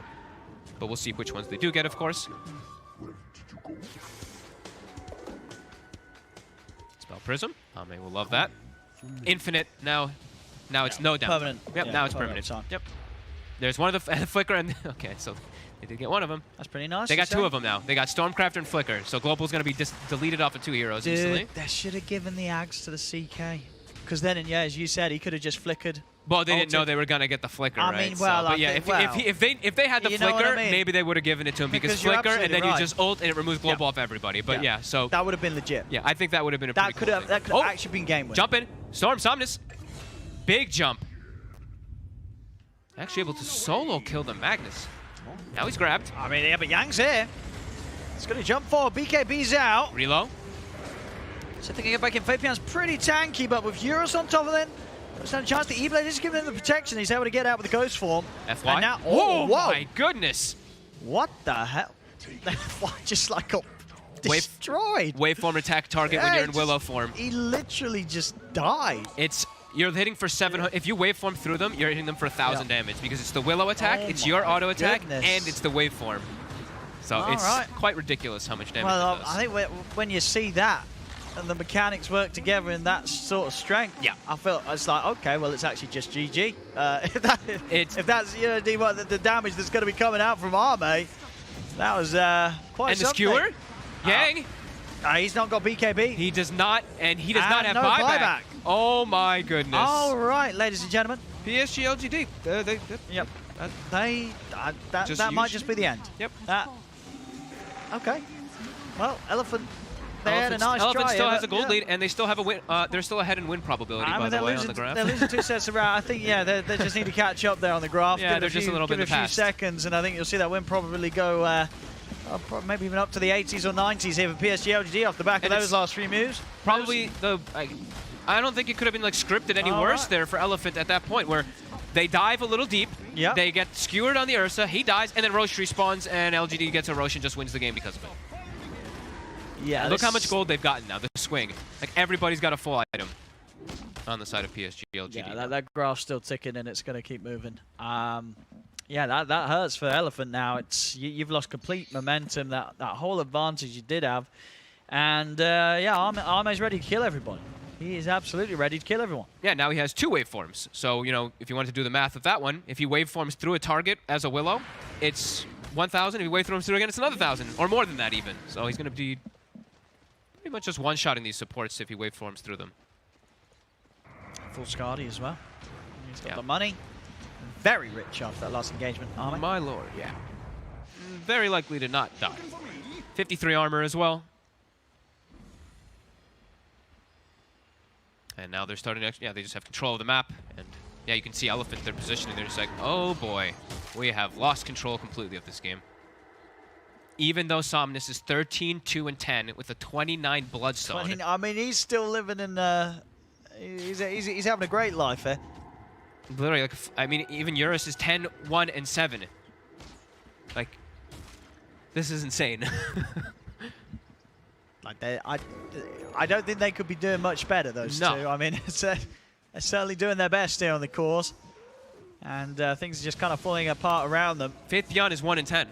But we'll see which ones they do get, of course. Oh, Prism. Ame will love that. Infinite now. Now it's no downtime. Permanent. Yep, Yeah, now it's permanent permanent. uptime. Yep. There's one of the Flicker and okay, so they did get one of them. That's pretty nice. They got two of them now. They got Stormcrafter and Flicker. So Global's going to be deleted off of 2 heroes instantly. Dude, they should have given the Ags to the CK. Because then, yeah, as you said, he could have just flickered. Well, they didn't ulted. know they were going to get the Flicker, I right? mean, well, so, but I yeah, think, well, if they had the you know what Flicker, I mean? maybe they would have given it to him because Because you're Flicker, and then absolutely you right. just ult and it removes Global Yeah. off everybody. But yeah, so That would have been legit. yeah, I think that would have been a That pretty could cool have thing. that could have actually been game winning. Jump in. Storm, Somnus. Big jump. Actually able to solo kill the Magnus. Now he's grabbed. I mean, yeah, but Yang's here. It's going to jump forward. BKB's out. Reload. So if they can get back in, Fabian's pretty tanky, but with Eurus on top of them, there's no chance. The E-Blade is giving him the protection. He's able to get out with the Ghost form. FY. And now, oh, whoa. my goodness. What the hell? FY just like got destroyed. Waveform attack target when you're in Willow form. He literally just died. You're hitting for 700. If you waveform through them, you're hitting them for 1,000 damage because it's the Willow attack, Oh it's your my auto attack, goodness. and it's the waveform. So All it's right. quite ridiculous how much damage Well, it does. I think when you see that and the mechanics work together in that sort of strength, Yeah. I feel it's like, okay, well, it's actually just GG. If that's the damage that's going to be coming out from Arme, that was quite and the something. skewer, Yang, He's not got BKB. he does not, and he does And not have no buyback. Oh my goodness. All right, ladies and gentlemen. PSG.LGD. Yep. That Just might use- just be the end. Yep. Okay. Well, Elephant, they had a nice Elephant try. still here, has a but, gold yeah. lead, and they still have a win. They're still ahead in win probability, I by mean, the they're way, on losing, the graph. they're losing 2 sets around. I think, yeah, they just need to catch up there on the graph. Yeah, Give it they're a just few, a little bit give it in the a few past. seconds, and I think you'll see that win probably go maybe even up to the 80s or 90s here for PSG.LGD off the back of And those it's last 3 moves. Probably I don't think it could have been like scripted any All worse right. there for Elephant at that point, where they dive a little deep, Yep. they get skewered on the Ursa, he dies, and then Roche respawns, and LGD gets a Roche and just wins the game because of it. Yeah, And look how much gold they've gotten now, the swing. Like, everybody's got a full item on the side of PSG.LGD. Yeah, that graph's still ticking, and it's going to keep moving. Yeah, that hurts for Elephant now. You've lost complete momentum, that whole advantage you did have. And, yeah, Arme's ready to kill everybody. He is absolutely ready to kill everyone. Yeah, now he has 2 waveforms. So, you know, if you wanted to do the math of that one, if he waveforms through a target as a Willow, it's 1,000. If he waveforms through again, it's another 1,000, or more than that even. So he's going to be pretty much just one-shotting these supports if he waveforms through them. Full Scardy as well. He's got Yeah. the money. Very rich after that last engagement, Arme. My lord, yeah. Very likely to not die. 53 armor as well. And now they're starting to actually, yeah, they just have control of the map. And yeah, you can see Elephant, they're positioning. They're just like, oh boy, we have lost control completely of this game. Even though Somnus is 13, 2, and 10 with a 29 Bloodstone. I mean, he's still living in. He's having a great life here. Literally, like, I mean, even Eurus is 10, 1, and 7. Like, this is insane. Like I don't think they could be doing much better, those No. two. I mean, they're certainly doing their best here on the course, and things are just kind of falling apart around them. Faith Beyond is 1 and 10.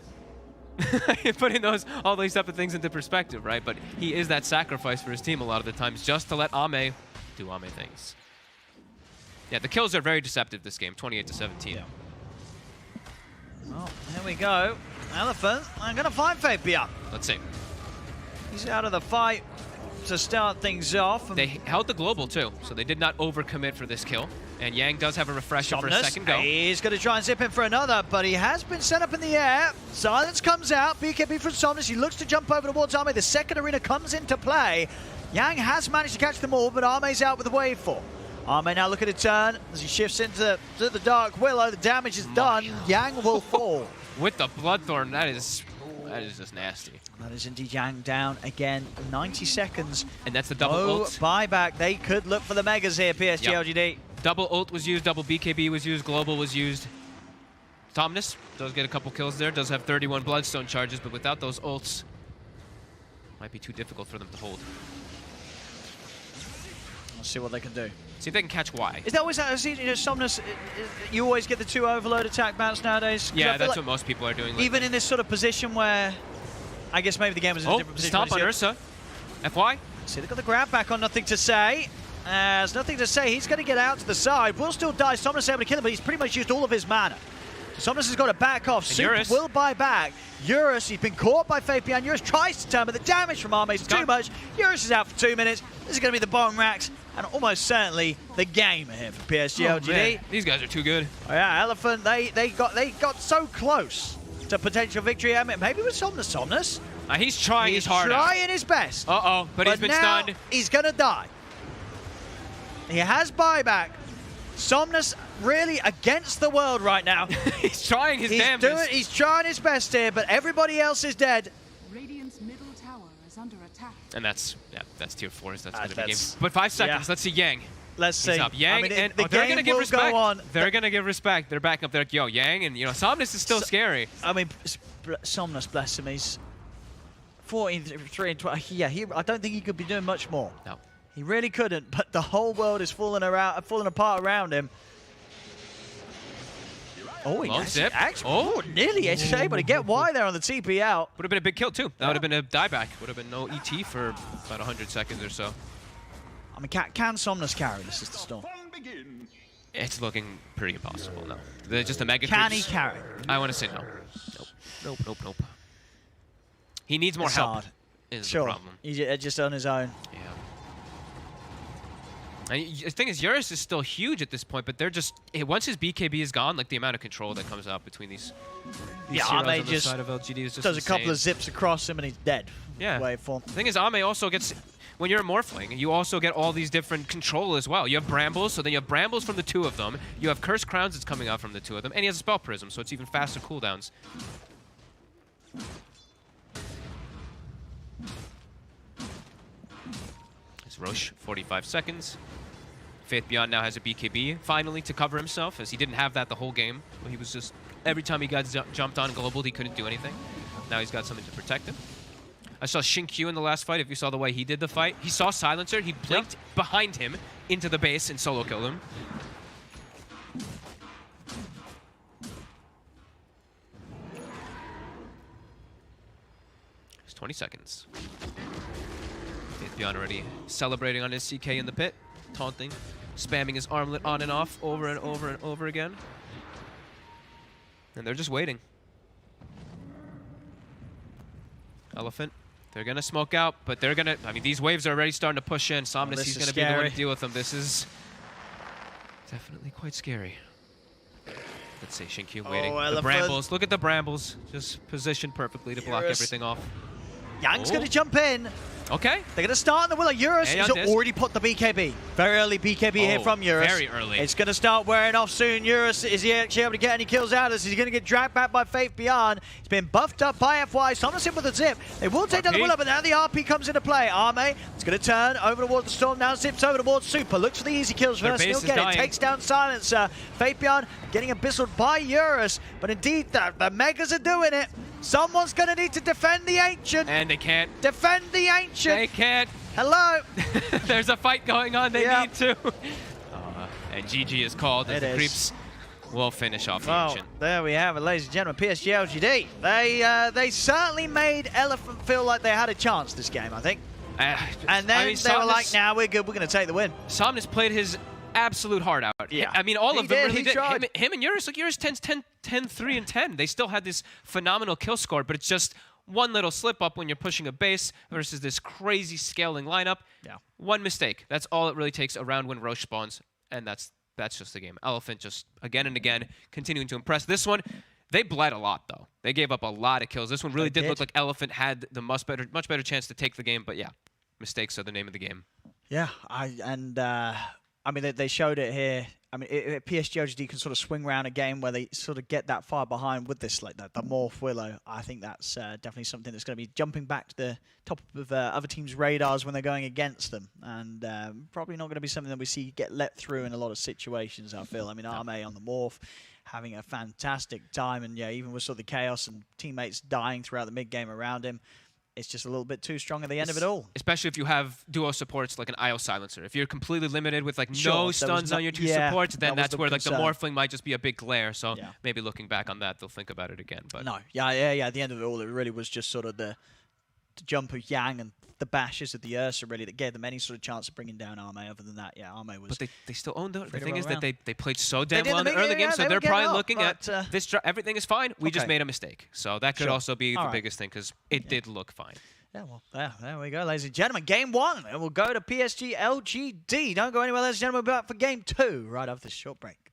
Putting all these type of things into perspective, right? But he is that sacrifice for his team a lot of the times, just to let Ame do Ame things. Yeah, the kills are very deceptive this game, 28-17. Yeah. Oh, here we go. Elephant, I'm going to find Faith Beyond. Let's see. He's out of the fight to start things off. They held the global too, so they did not overcommit for this kill. And Yang does have a refresher for a second go. He's going to try and zip in for another, but he has been set up in the air. Silence comes out. BKB from Somnus. He looks to jump over towards Arme. The second arena comes into play. Yang has managed to catch them all, but Arme's out with the waveform. Arme now looking to turn as he shifts into the Dark Willow. The damage is done. Yang will fall. With the Bloodthorn, that is just nasty. That is indeed Yang down again. 90 seconds. And that's the double Oh, ult. buyback. They could look for the megas here, PSG.LGD. Double ult was used, double BKB was used, global was used. Somnus does get a couple kills there, does have 31 Bloodstone charges, but without those ults, might be too difficult for them to hold. Let's see what they can do. See if they can catch Y. Is that always that? Somnus, you always get the 2 overload attack bounce nowadays? 'Cause I Yeah, feel that's like what most people are doing. Lately. even in this sort of position where I guess maybe the game is in a different position. Stomp on Ursa. FY. See, they've got the grab back on Nothing to Say. There's Nothing to Say. He's going to get out to the side. Will still die. Somnus able to kill him, but he's pretty much used all of his mana. Somnus has got to back off. Super will buy back. Eurus, he's been caught by Faith Beyond. Eurus tries to turn, but the damage from Arme is too much. Eurus is out for 2 minutes. This is going to be the bottom racks, and almost certainly the game here for PSG.LGD. These guys are too good. Oh, yeah, Elephant, they got so close to potential victory. I mean, maybe with Somnus. He's trying his hardest. He's trying his best. Uh-oh, but he's been now stunned. He's going to die. He has buyback. Somnus really against the world right now. He's trying his damnedest. He's trying his best here, but everybody else is dead. Radiant's middle tower is under attack. And that's tier 4. That's going to be game. But 5 seconds. Yeah. Let's see Yang. Let's see. Yang, I mean, and the they're game going to give will respect. go on. They're going to give respect. They're backing up. They're like, yo, Yang, and Somnus is still scary. I mean, Somnus, bless him, he's 14, 3, and 12. Yeah, I don't think he could be doing much more. No. He really couldn't, but the whole world is falling apart around him. Oh, he actually nearly able to get Y there on the TP out. Would have been a big kill, too. That would have been a dieback. Would have been no ET for about 100 seconds or so. I mean, can Somnus carry this is the storm? It's looking pretty impossible now. Just a mega Can creeps. he carry? I want to say no. Nope. He needs more help. Hard. Is Sure. the problem. He's just on his own. Yeah. And the thing is, Eurus is still huge at this point, but they're just once his BKB is gone, like the amount of control that comes out between these heroes on the side of LGD is just does insane. a couple of zips across him and he's dead. Yeah. Waveform. The thing is, Ame also gets, when you're a Morphling, you also get all these different control as well. You have Brambles, so then you have Brambles from the 2 of them. You have Cursed Crowns that's coming out from the 2 of them, and he has a Spell Prism, so it's even faster cooldowns. It's Roche, 45 seconds. Faith Beyond now has a BKB, finally, to cover himself, as he didn't have that the whole game. He was just, every time he got jumped on global, he couldn't do anything. Now he's got something to protect him. I saw Q in the last fight, if you saw the way he did the fight. He saw Silencer, he blinked behind him into the base and solo killed him. It's 20 seconds. Faith Beyond already celebrating on his CK in the pit. Taunting, spamming his armlet on and off over and over and over again. And they're just waiting. Elephant, they're going to smoke out, but they're going to, I mean, these waves are already starting to push in. Somnus, he's going to be the one to deal with them. This is definitely quite scary. Let's see, Shinkyu waiting. The Brambles, look at the Brambles. Just positioned perfectly to block everything off. Yang's going to jump in. Okay. They're going to start in the Willow. Eurus has already put the BKB. Very early BKB here from Eurus. Very early. It's going to start wearing off soon. Eurus, is he actually able to get any kills out of this? He's going to get dragged back by Faith Beyond. He's been buffed up by FY. Somnus in with a zip. They will take down the Willow, but now the RP comes into play. Arme is going to turn over towards the Storm. Now zips over towards Super. Looks for the easy kills first. He'll get it. Takes down Silencer. Faith Beyond getting abyssaled by Eurus. But indeed, the Megas are doing it. Someone's going to need to defend the Ancient. And they can't. Defend the Ancient. They can't. Hello. There's a fight going on. They need to. And GG is called. And the creeps will finish off the Ancient. There we have it, ladies and gentlemen. PSG.LGD. They certainly made Elephant feel like they had a chance this game, I think. And then they were like, nah, we're good. We're going to take the win. Somnus played his absolute heart out. Yeah. I mean, all of them really did. Tried. Him and Eurus, like Eurus 10, 3, and 10. They still had this phenomenal kill score, but it's just one little slip up when you're pushing a base versus this crazy scaling lineup. Yeah. One mistake. That's all it really takes around when Roche spawns, and that's just the game. Elephant just again and again continuing to impress. This one, they bled a lot though. They gave up a lot of kills. This one really did look like Elephant had the much better chance to take the game, but yeah, mistakes are the name of the game. Yeah, I mean, they showed it here. I mean, PSG.LGD can sort of swing around a game where they sort of get that far behind with this, like the Morph Willow. I think that's definitely something that's going to be jumping back to the top of other teams' radars when they're going against them. And probably not going to be something that we see get let through in a lot of situations, I feel. I mean, Arme on the Morph having a fantastic time. And yeah, even with sort of the chaos and teammates dying throughout the mid-game around him, it's just a little bit too strong at the end of it all. Especially if you have duo supports like an IO Silencer. If you're completely limited with like no stuns on your two supports, then that's where like the Morphling might just be a big glare. So maybe looking back on that, they'll think about it again. But no, yeah. At the end of it all, it really was just sort of the jump of Yang and the bashes of the Ursa really that gave them any sort of chance of bringing down Arme. Other than that, yeah, Arme was. But they still owned it. The free to thing roll is around. that they played so damn did well in the early game, so they they're were probably getting up, looking at but, this. Everything is fine. We just okay. made a mistake. So that could Sure. also be All the right. biggest thing because it did look fine. Yeah, well, there we go, ladies and gentlemen. Game 1, and we'll go to PSG.LGD. Don't go anywhere, ladies and gentlemen. We'll be back for Game 2 right after this short break.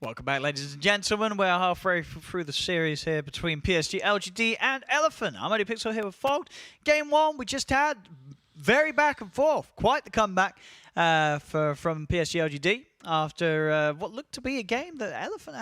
Welcome back, ladies and gentlemen. We're halfway through the series here between PSG.LGD and Elephant. I'm Eddie Pixel here with Fold. Game 1 we just had, very back and forth. Quite the comeback from PSG.LGD after what looked to be a game that Elephant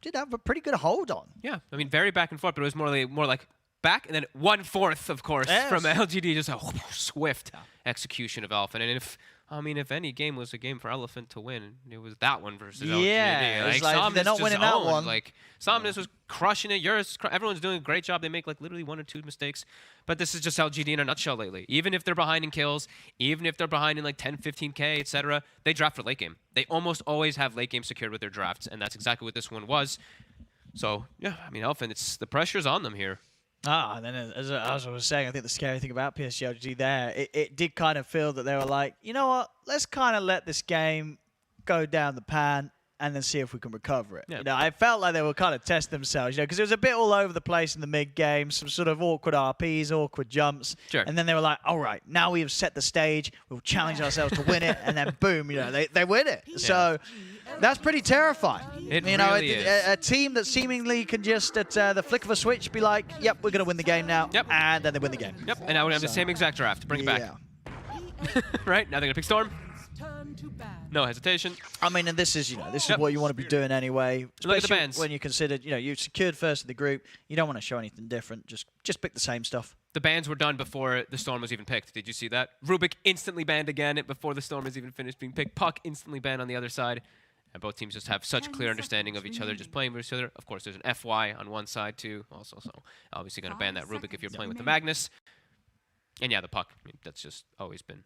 did have a pretty good hold on. Yeah, I mean, very back and forth, but it was more like back and then 1/4, of course, from LGD. Just a swift execution of Elephant. And if any game was a game for Elephant to win, it was that one versus LGD. It's like they're not winning that one. Like, Somnus was crushing it. Everyone's doing a great job. They make like literally 1 or 2 mistakes. But this is just LGD in a nutshell lately. Even if they're behind in kills, even if they're behind in like 10, 15K, etc., they draft for late game. They almost always have late game secured with their drafts, and that's exactly what this one was. So, yeah, I mean, Elephant, the pressure's on them here. And then as I was saying, I think the scary thing about PSG.LGD there, it did kind of feel that they were like, you know what, let's kind of let this game go down the pan and then see if we can recover it. Yeah. You know, I felt like they were kind of test themselves, you know, because it was a bit all over the place in the mid game, some sort of awkward RPs, awkward jumps, and then they were like, all right, now we have set the stage, we'll challenge ourselves to win it, and then boom, you know, they win it. Yeah. So that's pretty terrifying. It really is. A team that seemingly can just, at the flick of a switch, be like, yep, we're going to win the game now, and then they win the game. Yep, and now we have the same exact draft. Bring it back. Right, now they're going to pick Storm. No hesitation. I mean, and this is, this is what you want to be doing anyway. Look at the bands. When you consider, you've secured first in the group, you don't want to show anything different. Just pick the same stuff. The bans were done before the Storm was even picked. Did you see that? Rubik instantly banned again before the Storm was even finished being picked. Puck instantly banned on the other side. And both teams just have such clear understanding of each other, just playing versus each other. Of course, there's an FY on one side too, also. So obviously going to ban that Rubik if you're playing with the Magnus. And yeah, the Puck. I mean, that's just always been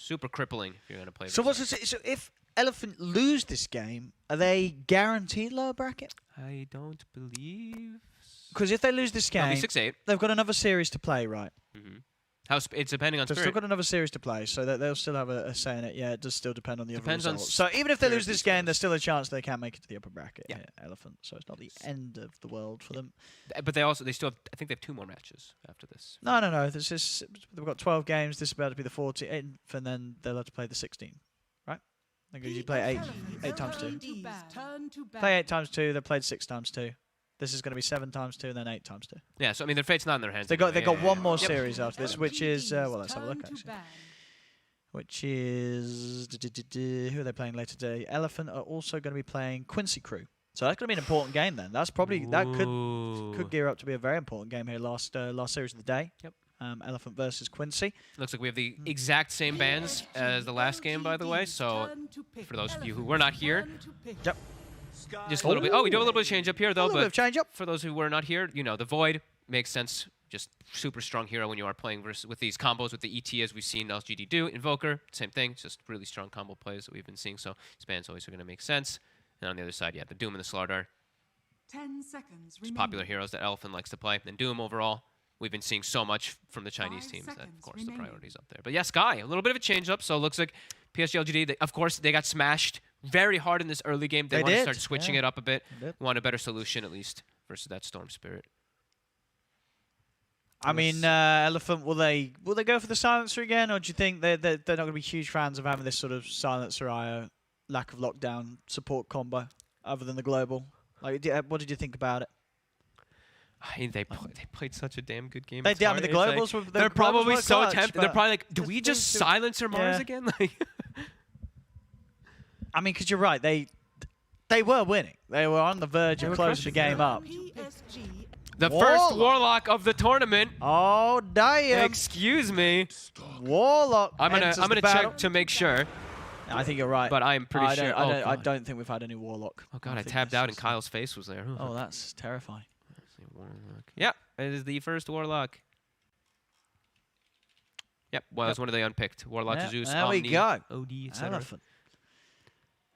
super crippling if you're going to play. So so if Elephant lose this game, are they guaranteed lower bracket? I don't believe. Because if they lose this game, 6-8. They've got another series to play, right? Mm-hmm. It's depending on Spirit. They've still got another series to play, so they'll still have a say in it. Yeah, it does still depend on the other results. So even if they lose this game, there's still a chance they can make it to the upper bracket. Yeah, Elephant. So it's not the end of the world for them. But they still have. I think they have 2 more matches after this. No. This is they've got 12 games. This is about to be the 14th, and then they'll have to play the 16. Right? They usually play 8 times 2. Play 8 times 2. They played 6 times 2. This is going to be 7 times 2 and then 8 times 2. Yeah, so I mean their fate's not in their hands. They got one more series after this, which is well, let's have a look actually. Which is who are they playing later today? Elephant are also going to be playing Quincy Crew. So that's going to be an important game then. That's probably that could gear up to be a very important game here. Last series of the day. Yep. Elephant versus Quincy. Looks like we have the exact same bans as the last game, by the way. So for those of you who were not here, just a little bit. Oh, we do have a little bit of change up here, though. A little bit of change up. For those who were not here, the Void makes sense. Just super strong hero when you are playing with these combos with the ET, as we've seen LGD do. Invoker, same thing. Just really strong combo plays that we've been seeing. So spans always are going to make sense. And on the other side, the Doom and the Slardar. 10 seconds. Just popular heroes that Elephant likes to play. And Doom overall, we've been seeing so much from the Chinese teams that, of course, the priority's up there. But yeah, Sky, a little bit of a change up. So it looks like PSG.LGD, of course, they got smashed very hard in this early game. They want to start switching it up a bit. Want a better solution, at least, versus that Storm Spirit. I mean, Elephant, will they go for the Silencer again, or do you think they're not going to be huge fans of having this sort of Silencer IO, lack of lockdown support combo, other than the global? Like, what did you think about it? I mean, they played such a damn good game. They did. I mean, the globals were. They're probably so tempted. They're probably like, do we just Silencer Mars again? Like. I mean, because you're right. They were winning. They were on the verge of closing the game up. The first Warlock of the tournament. Oh, damn. Excuse me. Warlock. I'm gonna check to make sure. I think you're right. But I'm pretty sure. I don't think we've had any Warlock. Oh, God. I tabbed out and Kyle's face was there. Oh, that's terrifying. Yeah, it is the first Warlock. Yep, well, that's one of the unpicked. Warlock, Zeus, there Omni, we go. OD, etc. Elephant.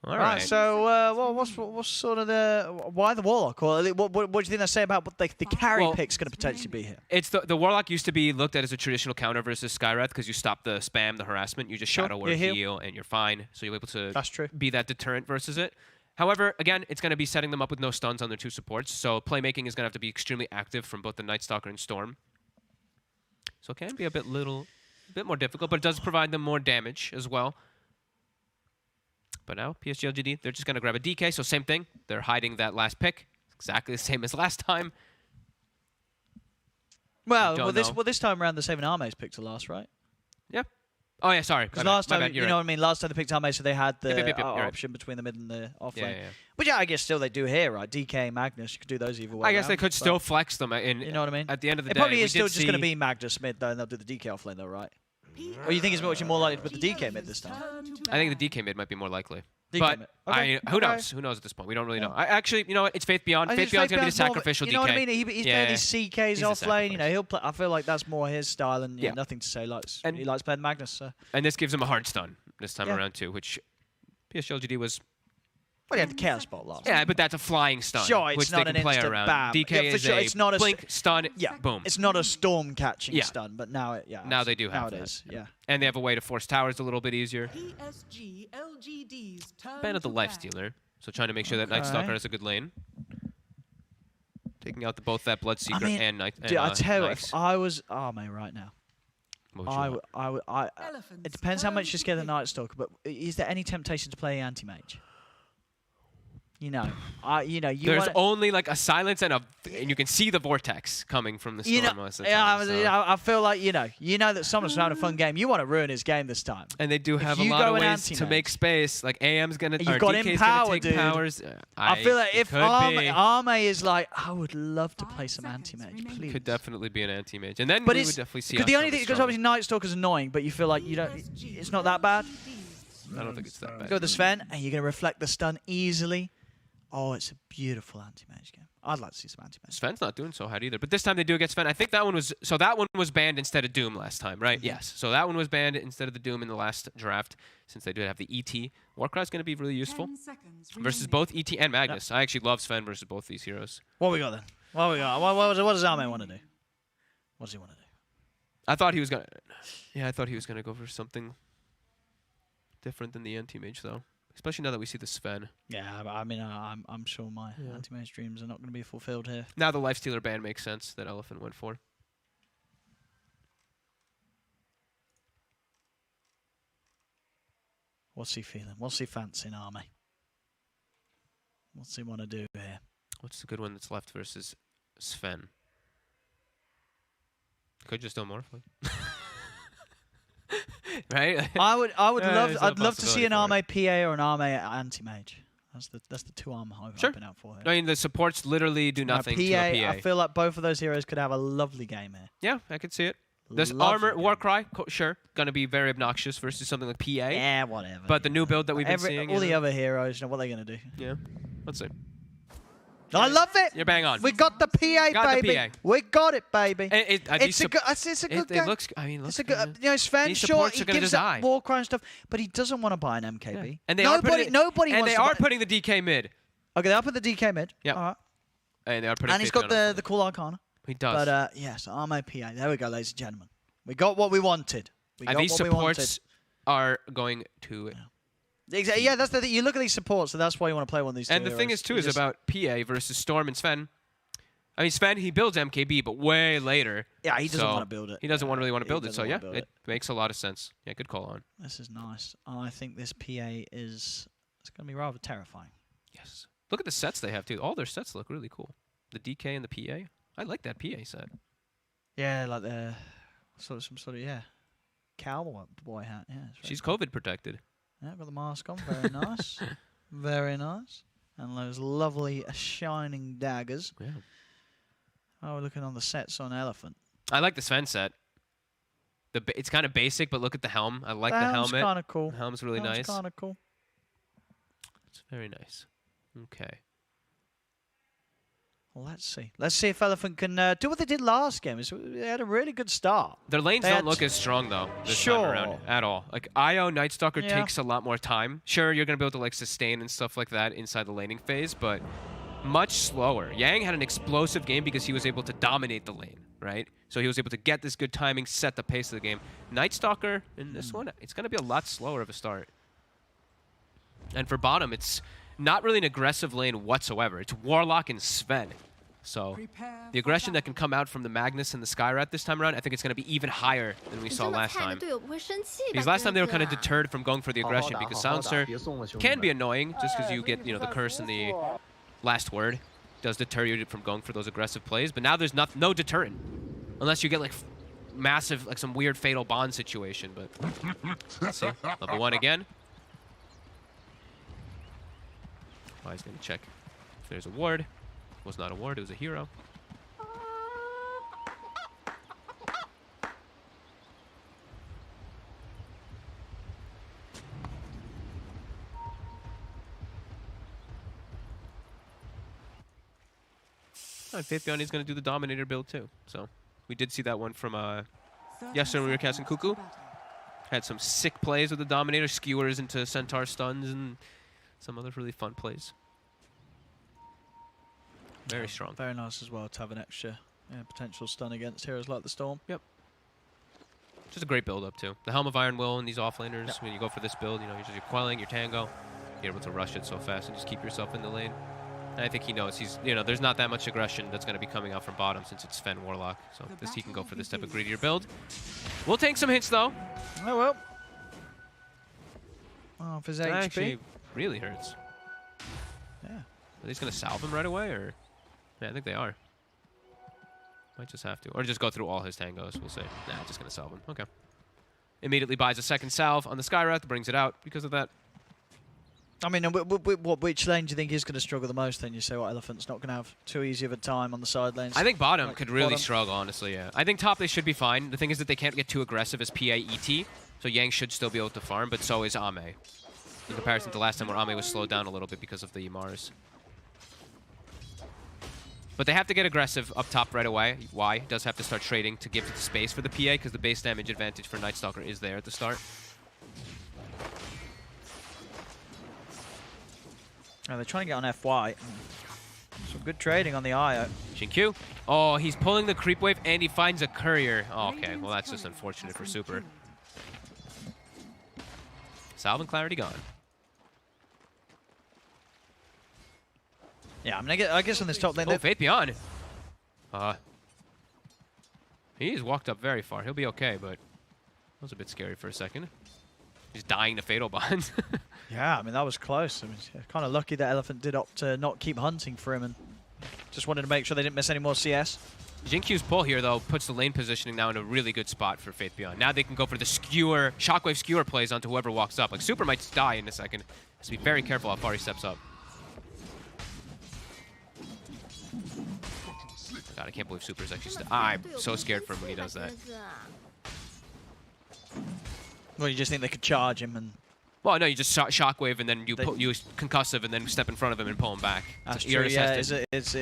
All right. So, what's sort of why the Warlock? Or what do you think they say about what the carry pick's going to potentially be here? It's the Warlock used to be looked at as a traditional counter versus Skywrath because you stop the spam, the harassment, you just shadow or heal, and you're fine. So you're able to be that deterrent versus it. However, again, it's going to be setting them up with no stuns on their 2 supports, so playmaking is going to have to be extremely active from both the Night Stalker and Storm. So it can be a bit more difficult, but it does provide them more damage as well. But now, PSG.LGD, they're just going to grab a DK, so same thing. They're hiding that last pick. Exactly the same as last time. Well, this time around, the saving Arme's picked to last, right? Yep. Oh, yeah, sorry. Because last time, you know what I mean? Last time they picked Arme, so they had the Yep, option between the mid and the off lane. Yeah. Which I guess still they do here, right? DK, Magnus, you could do those either way. I guess they around, could still flex them. You know what I mean? At the end of the day, it probably is still just going to be Magnus mid, though, and they'll do the DK off lane, though, right? Or you think it's much more likely to put the DK mid this time? I think the DK mid might be more likely. DK But mid. Okay. who knows? Who knows at this point? We don't really know. Actually, you know what? It's Faith Beyond. Faith Beyond's going to be the sacrificial DK. You know what I mean? He's playing these CKs off lane. You know, he'll play. I feel like that's more his style, and you know, nothing to say. He likes playing Magnus. So. And this gives him a hard stun this time around too, which PSG.LGD was. Well, he had the Chaos Bolt last. Yeah, but that's a flying stun, sure, it's which not they can an play instant around. bam. DK yeah, is sure. a It's not blink, stun, boom. It's not a storm catching stun, but now now they do have that. It is, yeah. And they have a way to force towers a little bit easier. PSG.LGD's turn Ban of the to Lifestealer, so trying to make sure that Night Stalker has a good lane. Taking out both that Bloodseeker and Night. Dude, I tell you, if I was Arme right now, it it depends how much you scare the Night Stalker, but is there any temptation to play anti-mage? You know, there's only like a silence and you can see the vortex coming from the storm most of the time. I feel like you know that someone's having a fun game. You want to ruin his game this time. And they do have a lot of ways to make space. Like AM's gonna, you've got DK's Empower, gonna take dude. powers. I feel like if Arme is like, I would love to play some anti-mage, please. Could definitely be an anti-mage, and then but we would definitely see. The only thing, because obviously Night Stalker's annoying, but you feel like you don't. It's not that bad. I don't think it's that bad. Go with the Sven, and you're gonna reflect the stun easily. Oh, it's a beautiful anti-mage game. I'd like to see some anti-mage. Sven's not doing so hot either, but this time they do get Sven. I think that one was banned instead of Doom last time, right? Yes. So that one was banned instead of the Doom in the last draft, since they did have the ET. Warcry's going to be really useful versus both ET and Magnus. I actually love Sven versus both these heroes. What we got then? What we got? What does Arme want to do? What does he want to do? I thought he was gonna. Yeah, I thought he was gonna go for something different than the anti-mage though. Especially now that we see the Sven. Yeah, but I mean, I'm sure my anti-mage dreams are not going to be fulfilled here. Now the Lifestealer ban makes sense that Elephant went for. What's he feeling? What's he fancying, Arme? What's he want to do here? What's the good one that's left versus Sven? Could just Morphle. Right? I'd love to see an Arme PA or an Arme anti-mage. That's the two I'm hoping out for here. I mean, the supports literally do nothing to a PA. I feel like both of those heroes could have a lovely game here. Yeah, I could see it. This armor Warcry, sure, gonna be very obnoxious versus something like PA. Yeah, whatever. But the new build that we've been seeing, all the other heroes, what are they gonna do? Yeah, let's see. I love it. You're bang on. We got the PA, baby. We got it, baby. It's a good game. It's a good. You know, Sven, sure, he gives up Warcry and stuff, but he doesn't want to buy an MKB. Yeah. And they are putting the DK mid. Okay, they are putting the DK mid. Yeah. All right. And they are putting. And he's got the cool Arcana. He does. But yes, Arme PA. There we go, ladies and gentlemen. We got what we wanted. And these supports are going to. Exactly. Yeah, that's the thing. You look at these supports, so that's why you want to play one of these. And the thing is, too, is about PA versus Storm and Sven. I mean, Sven, he builds MKB, but way later. Yeah, he doesn't want to build it. He doesn't really want to build it. So yeah, it makes a lot of sense. Yeah, good call on. This is nice. I think this PA it's going to be rather terrifying. Yes. Look at the sets they have too. All their sets look really cool. The DK and the PA. I like that PA set. Yeah, like the some sort of cowboy hat. Yeah, she's COVID protected. Yeah, got the mask on. Very nice. Very nice. And those lovely shining daggers. Yeah. Oh, we're looking on the sets on Elephant. I like the Sven set. It's kind of basic, but look at the helm. I like the helmet. The helm's kind of cool. The helm's really nice. It's kind of cool. It's very nice. Okay. Well, let's see. Let's see if Elephant can do what they did last game. They had a really good start. Their lanes don't look as strong, though, this time around at all. Like, IO Night Stalker takes a lot more time. Sure, you're going to be able to, like, sustain and stuff like that inside the laning phase, but much slower. Yang had an explosive game because he was able to dominate the lane, right? So he was able to get this good timing, set the pace of the game. Night Stalker, in this one, it's going to be a lot slower of a start. And for bottom, it's not really an aggressive lane whatsoever. It's Warlock and Sven. So the aggression that can come out from the Magnus and the Skyrat this time around, I think it's going to be even higher than we saw last time. Because last time they were kind of deterred from going for the aggression because Silencer can be annoying just because you get, the curse and the last word does deter you from going for those aggressive plays. But now there's no deterrent unless you get like massive, like some weird fatal bond situation. But let's see. Level 1 again. Oh, he's going to check if there's a ward. Was not a ward, it was a hero. Faith.Beyond is going to do the Dominator build too. So we did see that one from yesterday when we were casting Cuckoo. Had some sick plays with the Dominator, skewers into Centaur stuns, and some other really fun plays. Very strong. Very nice as well to have an extra potential stun against heroes like the Storm. Yep. Just a great build up too. The Helm of Iron Will and these offlaners, when you go for this build, you're quelling your tango. You're able to rush it so fast and just keep yourself in the lane. And I think he knows there's not that much aggression that's going to be coming out from bottom since it's Fen Warlock. So he can go for this type of greedier build. We'll take some hits though. Oh well. Oh, if his HP actually really hurts. Yeah. Are they just going to salve him right away, or? Yeah, I think they are. Might just have to. Or just go through all his tangos, we'll see. Nah, just going to salve him. Okay. Immediately buys a second salve on the Skywrath, brings it out because of that. I mean, which lane do you think is going to struggle the most then? You say, what, Elephant's not going to have too easy of a time on the side lanes? I think bottom could really struggle, honestly, yeah. I think top they should be fine. The thing is that they can't get too aggressive as PAET, so Yang should still be able to farm, but so is Ame. In comparison to last time where Ame was slowed down a little bit because of the Mars. But they have to get aggressive up top right away. Y does have to start trading to give it the space for the PA because the base damage advantage for Night Stalker is there at the start. Oh, they're trying to get on FY. Some good trading on the IO. Xingqiu. Oh, he's pulling the creep wave and he finds a courier. Oh, okay, well that's just unfortunate for Super. Salve and Clarity gone. Yeah, I mean, I guess on this top lane... Oh, Faith.Beyond. He's walked up very far. He'll be okay, but that was a bit scary for a second. He's dying to Fatal Bond. Yeah, I mean, that was close. I mean, kind of lucky that Elephant did opt to not keep hunting for him and just wanted to make sure they didn't miss any more CS. Xingqiu's pull here, though, puts the lane positioning now in a really good spot for Faith.Beyond. Now they can go for the skewer, shockwave skewer plays onto whoever walks up. Like, Super might die in a second. Has to be very careful how far he steps up. God, I can't believe Super's actually... I'm so scared for him when he does that. Well, you just think they could charge him and... Well, no, you just shockwave and then you concussive and then step in front of him and pull him back. That's true, yeah, it's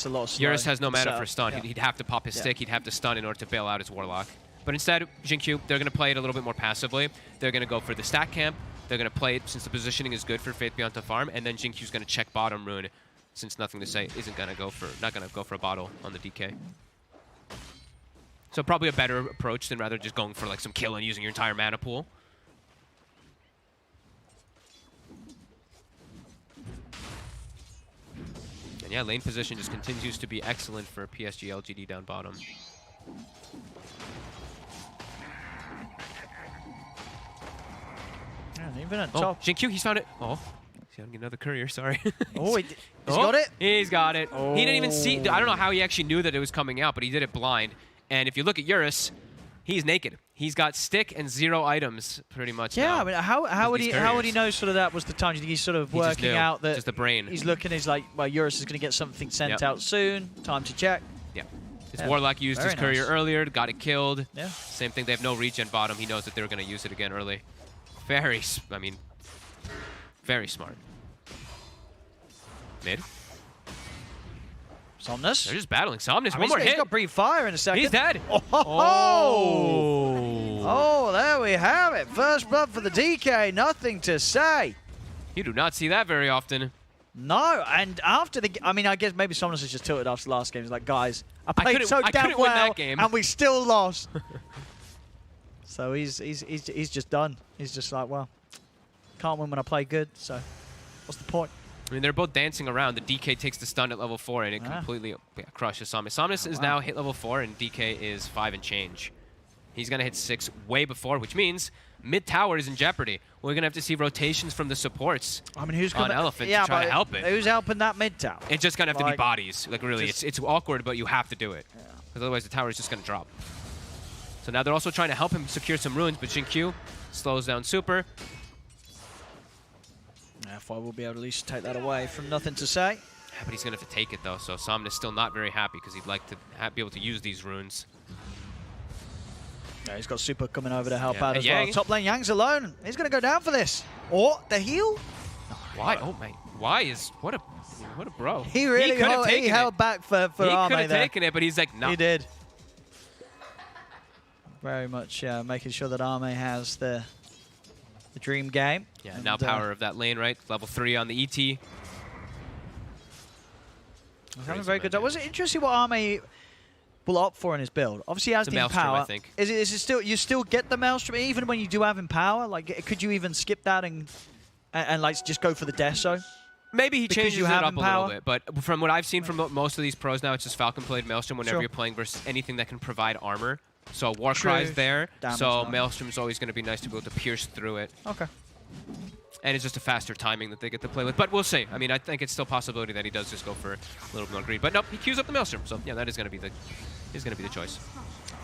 a lot of slow. Eurus has no mana for stun. Yeah. He'd have to pop his stick, he'd have to stun in order to bail out his Warlock. But instead, Xingqiu, they're going to play it a little bit more passively. They're going to go for the stack camp. They're going to play it since the positioning is good for Faith.Beyond to farm, and then Xingqiu's going to check bottom rune since Nothing to Say isn't going to go for a bottle on the DK. So probably a better approach than rather just going for like some kill and using your entire mana pool. And yeah, lane position just continues to be excellent for PSG.LGD down bottom. Yeah, even at top. Xingqiu, he's found it. Oh, he's having another courier, sorry. Oh, he's got it? He's got it. Oh. He didn't even see, I don't know how he actually knew that it was coming out, but he did it blind. And if you look at Eurus, he's naked. He's got stick and 0 items, pretty much. Yeah, now. I mean, how would he know sort of that was the time? Do you think he's sort of working out that just the brain? He's looking. He's like, well, Eurus is going to get something sent out soon. Time to check. Yeah. His Warlock used his courier earlier, got it killed. Yeah. Same thing. They have no regen bottom. He knows that they're going to use it again early. Very smart. Mid. Somnus. They're just battling. Somnus, one more hit. He's got Breathe Fire in a second. He's dead. Oh, there we have it. First blood for the DK. Nothing to say. You do not see that very often. No, and after the... I mean, I guess maybe Somnus is just tilted after the last game. He's like, guys, I played so damn well, win that game. and we still lost. So he's just done. He's just like, well, can't win when I play good, so what's the point? I mean, they're both dancing around. The DK takes the stun at level 4, and it completely crushes Somnus. Somnus is now hit level 4, and DK is 5 and change. He's going to hit 6 way before, which means mid tower is in jeopardy. We're going to have to see rotations from the supports who's on Elephant to try to help it. Who's helping that mid tower? It's just going to have to be bodies. Like, really, it's awkward, but you have to do it. Because otherwise the tower is just going to drop. So now they're also trying to help him secure some runes, but Q slows down super. FY will be able to at least take that away from nothing to say. Yeah, but he's going to have to take it, though, so Somnus still not very happy because he'd like to be able to use these runes. Yeah, he's got super coming over to help out as Yang. well. Top lane Yang's alone. He's going to go down for this. Or the heal? Why? Oh, my. Why is... What a bro. He really held back for Arme there. He could have taken it, but he's like, no. He did. Very much making sure that Arme has the dream game. Yeah, and now power of that lane, right? Level 3 on the ET. Having a very good job. Was it interesting what Arme will opt for in his build? Obviously, he has the Empower. I think. Is it still, you still get the Maelstrom even when you do have Empower? Like, could you even skip that and like just go for the Deso? Maybe he changes it up a little bit, but from what I've seen from most of these pros now, it's just Falcon Blade Maelstrom whenever you're playing versus anything that can provide armor. So Warcry's there, so Maelstrom's always going to be nice to be able to pierce through it. Okay. And it's just a faster timing that they get to play with. But we'll see. I mean, I think it's still a possibility that he does just go for a little more greed. But nope, he queues up the Maelstrom. So yeah, that is going to be the choice.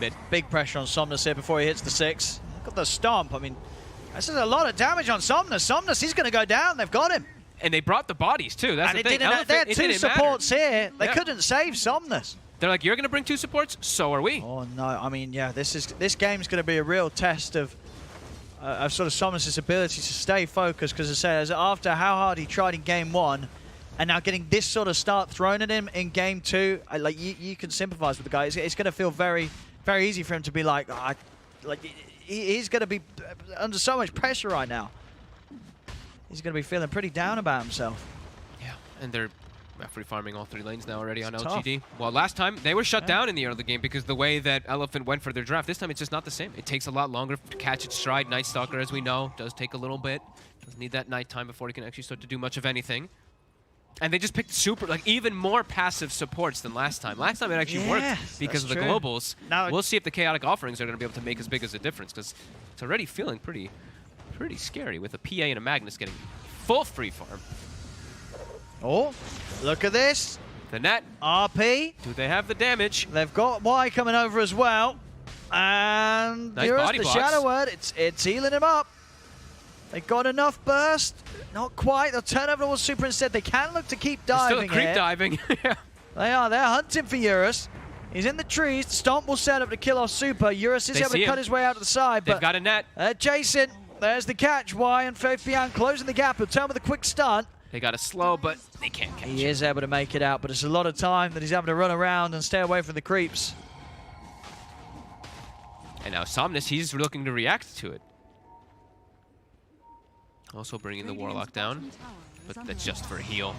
Mid. Big pressure on Somnus here before he hits the 6. Got the stomp. I mean, this is a lot of damage on Somnus. Somnus, he's going to go down. They've got him. And they brought the bodies too. That's the thing. They had 2 supports here. They couldn't save Somnus. They're like, you're going to bring 2 supports? So are we. Oh, no. I mean, yeah, this game's going to be a real test of sort of Somnus' ability to stay focused, because it says after how hard he tried in Game 1, and now getting this sort of start thrown at him in Game 2, like you can sympathize with the guy. It's going to feel very, very easy for him to be like, he's going to be under so much pressure right now. He's going to be feeling pretty down about himself. Yeah, and they're free farming all 3 lanes now already on LGD. Well, last time they were shut down in the early game because the way that Elephant went for their draft. This time it's just not the same. It takes a lot longer to catch its stride. Night Stalker, as we know, does take a little bit. Doesn't need that nighttime before he can actually start to do much of anything. And they just picked super, like, even more passive supports than last time. Last time it actually worked because of the globals. Now we'll see if the chaotic offerings are going to be able to make as big as a difference, because it's already feeling pretty scary with a PA and a Magnus getting full free farm. Oh, look at this. The net. RP. Do they have the damage? They've got Y coming over as well. And nice Eurus, the Shadow Word, it's healing him up. They got enough burst. Not quite. They'll turn over towards Super instead. They can look to keep diving. Still creep diving. Yeah. They are. They're hunting for Eurus. He's in the trees. Stomp will set up to kill off Super. Eurus is able to cut his way out to the side. They've got a net. Jason, there's the catch. Y and Fabian closing the gap. He'll turn with a quick stun. They got a slow, but they can't catch him. He is able to make it out, but it's a lot of time that he's able to run around and stay away from the creeps. And now Somnus, he's looking to react to it. Also bringing the Warlock down, but that's just for a heal.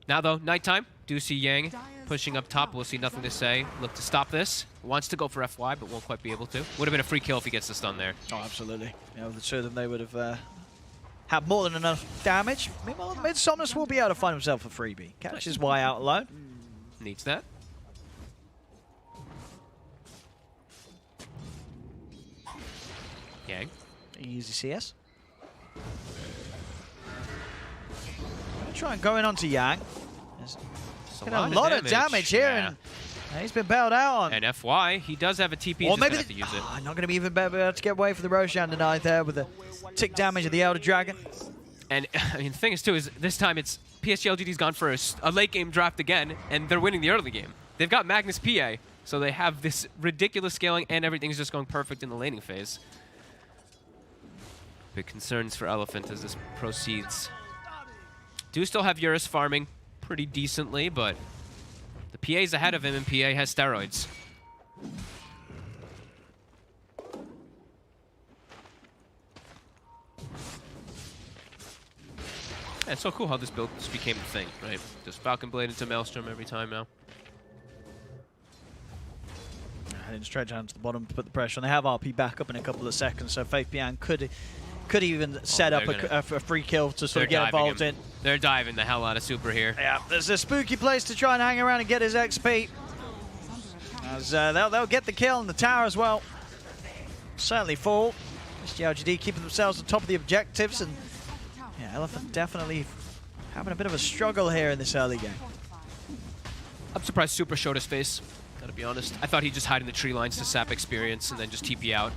Now though, nighttime. Do see Yang pushing up top. We'll see nothing to say. Look to stop this. Wants to go for FY, but won't quite be able to. Would have been a free kill if he gets the stun there. Oh, absolutely. Yeah, with the 2 of them, they would have had more than enough damage. Meanwhile, mid Somnus will be able to find himself a freebie. Catches Y out alone. Needs that. Yang. Easy CS. Try and going on to Yang. There's a lot of damage here, and he's been bailed out on. And FY, he does have a TP, or maybe have to use it. Not going to be even better to get away for the Roshan tonight there with the tick damage of the Elder Dragon. And I mean, the thing is too, is this time it's PSG.LGD's gone for a late game draft again, and they're winning the early game. They've got Magnus PA, so they have this ridiculous scaling, and everything's just going perfect in the laning phase. Big concerns for Elephant as this proceeds. Do still have Eurus farming pretty decently, but the PA's ahead of him, and PA has steroids. Yeah, it's so cool how this build just became a thing, right? Just Falcon Blade into Maelstrom every time now. Heading straight down to the bottom to put the pressure on. They have RP back up in a couple of seconds, so Faith Bian could Could even set up a free kill to sort of get involved in. They're diving the hell out of Super here. Yeah, there's a spooky place to try and hang around and get his XP. As they'll get the kill on the tower as well. Certainly fall. PSG.LGD keeping themselves on top of the objectives, and yeah, Elephant definitely having a bit of a struggle here in this early game. I'm surprised Super showed his face, gotta be honest. I thought he'd just hide in the tree lines to sap experience and then just TP out.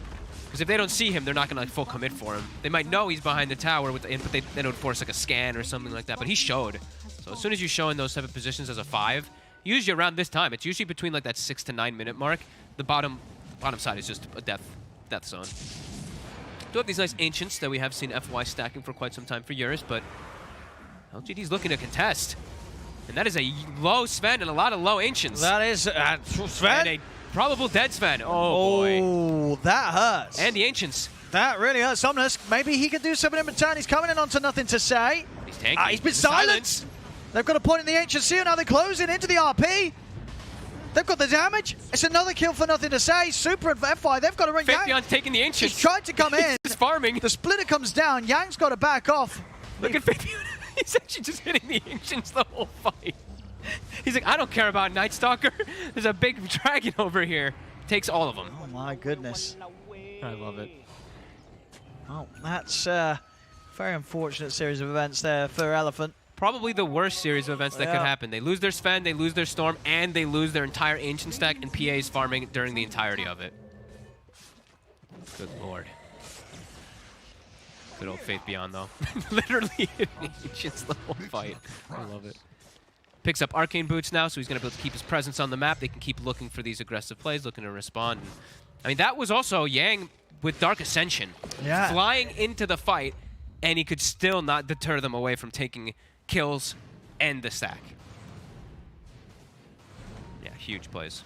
Because if they don't see him, they're not gonna like full commit for him. They might know he's behind the tower, but they would force like a scan or something like that. But he showed. So as soon as you show in those type of positions as a 5, usually around this time, it's usually between like that 6 to 9 minute mark. The bottom side is just a death zone. Do have these nice Ancients that we have seen FY stacking for quite some time for years, but LGD's looking to contest. And that is a low Sven and a lot of low Ancients. That is Sven. And a probable dead Sven. Oh, boy. Oh, that hurts. And the Ancients. That really hurts. Somnus, maybe he can do something in return. He's coming in onto nothing to say. He's tanking. He's been silenced. They've got a point in the Ancient Seal. Now they're closing into the RP. They've got the damage. It's another kill for nothing to say. Super and FY, they've got to ring Yang. Faithbeyond's taking the Ancients. He's tried to come in. He's farming. The splitter comes down. Yang's got to back off. Look at Faithbeyond. He's actually just hitting the Ancients the whole fight. He's like, I don't care about Night Stalker. There's a big dragon over here. Takes all of them. Oh my goodness. I love it. Oh, that's a very unfortunate series of events there for Elephant. Probably the worst series of events that could happen. They lose their Sven, they lose their Storm, and they lose their entire Ancient stack, and PA is farming during the entirety of it. Good lord. Good old Faith Beyond, though. Literally hitting Ancients the whole fight. I love it. Picks up Arcane Boots now, so he's going to be able to keep his presence on the map. They can keep looking for these aggressive plays, looking to respond. And, I mean, that was also Yang with Dark Ascension. Yeah. Flying into the fight, and he could still not deter them away from taking kills and the stack. Yeah, huge plays.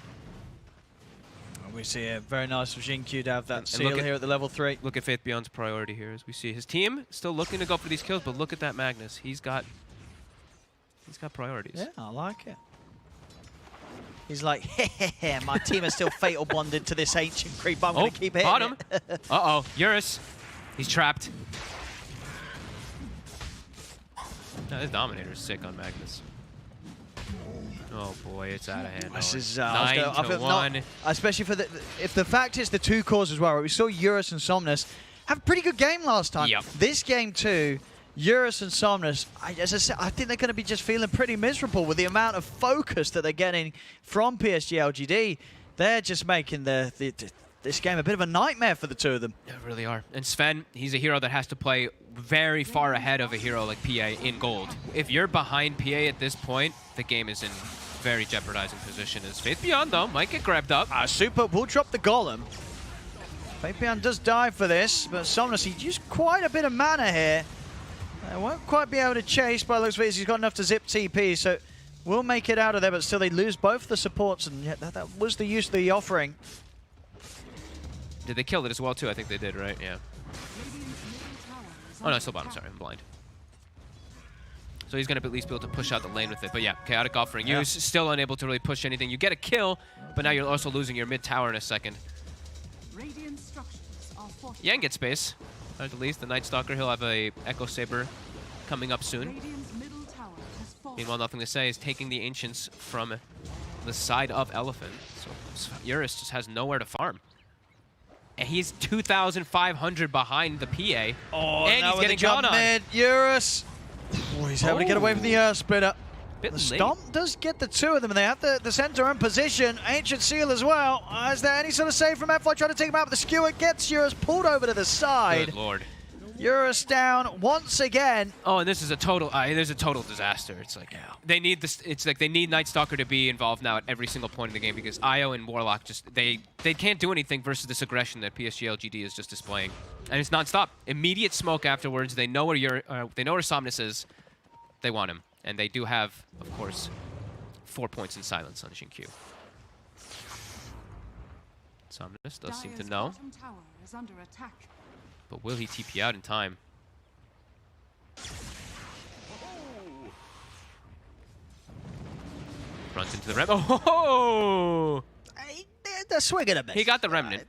We see a very nice for Xingqiu to have that seal here at the level 3. Look at Faith Beyond's priority here as we see his team still looking to go for these kills, but look at that Magnus. He's got priorities. Yeah, I like it. He's like, hey, my team is still fatal bonded to this ancient creep. I'm going to keep hitting bottom. Uh-oh, Eurus. He's trapped. No, this Dominator is sick on Magnus. Oh boy, it's out of hand. This is 9-1. Especially for if the fact is the 2 cores as well. Right? We saw Eurus and Somnus have a pretty good game last time. Yep. This game too, Eurus and Somnus, as I said, I think they're going to be just feeling pretty miserable with the amount of focus that they're getting from PSG.LGD. They're just making this game a bit of a nightmare for the 2 of them. They really are. And Sven, he's a hero that has to play very far ahead of a hero like PA in gold. If you're behind PA at this point, the game is in very jeopardizing position. As Faith Beyond, though, might get grabbed up. Super will drop the Golem. Faith Beyond does die for this, but Somnus, he used quite a bit of mana here. Won't quite be able to chase by the looks of it. He's got enough to zip TP, so will make it out of there, but still they lose both the supports, and yet that was the use of the offering. Did they kill it as well, too? I think they did, right? Yeah. Oh, no, still bottom. Sorry, I'm blind. So he's going to at least be able to push out the lane with it. But yeah, chaotic offering. You're still unable to really push anything. You get a kill, but now you're also losing your mid tower in a second. Yang gets space. At least the Night Stalker, he'll have a Echo Saber coming up soon. Meanwhile, Nothing to Say is taking the Ancients from the side of Elephant. So Eurus just has nowhere to farm. And he's 2,500 behind the PA. Oh, and he's getting gone on. Mid. Eurus. Oh, he's able to get away from the Earth Splitter. Bit The late. Stomp does get the 2 of them, and they have the center in position. Ancient Seal as well. Is there any sort of save from FY trying to take him out? But the skewer gets Eurus pulled over to the side. Good lord. Eurus down once again. Oh, and this is a total. There's a total disaster. It's like they need this. It's like they need Night Stalker to be involved now at every single point in the game because Io and Warlock just they can't do anything versus this aggression that PSG.LGD is just displaying, and it's nonstop. Immediate smoke afterwards. They know where they know where Somnus is. They want him, and they do have, of course, 4 points in silence on Xingqiu. Somnus does seem to know. But will he TP out in time? Runs into the Remnant. Oh! They're swinging a bit. He got the Remnant.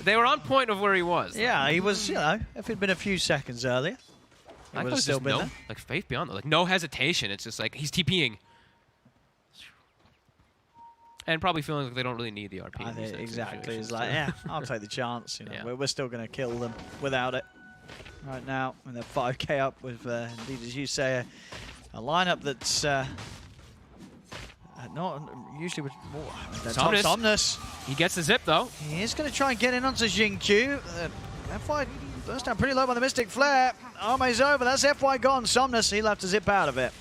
They were on point of where he was. Yeah, he was, you know, if it'd been a few seconds earlier, he I would thought have still been there. like Faith Beyond, like no hesitation. It's just like he's TPing. And probably feeling like they don't really need the RP. I in these think next exactly. situations, It's like, so. yeah, I'll take the chance. You know, Yeah. we're still going to kill them without it. Right now, and they're 5k up with, indeed, as you say, a lineup that's not usually with more. Somnus. He gets the zip though. He is going to try and get in onto Jingqiu. FY burst down pretty low by the Mystic Flare. Arme's over. That's FY gone. Somnus, he'll have to zip out of it.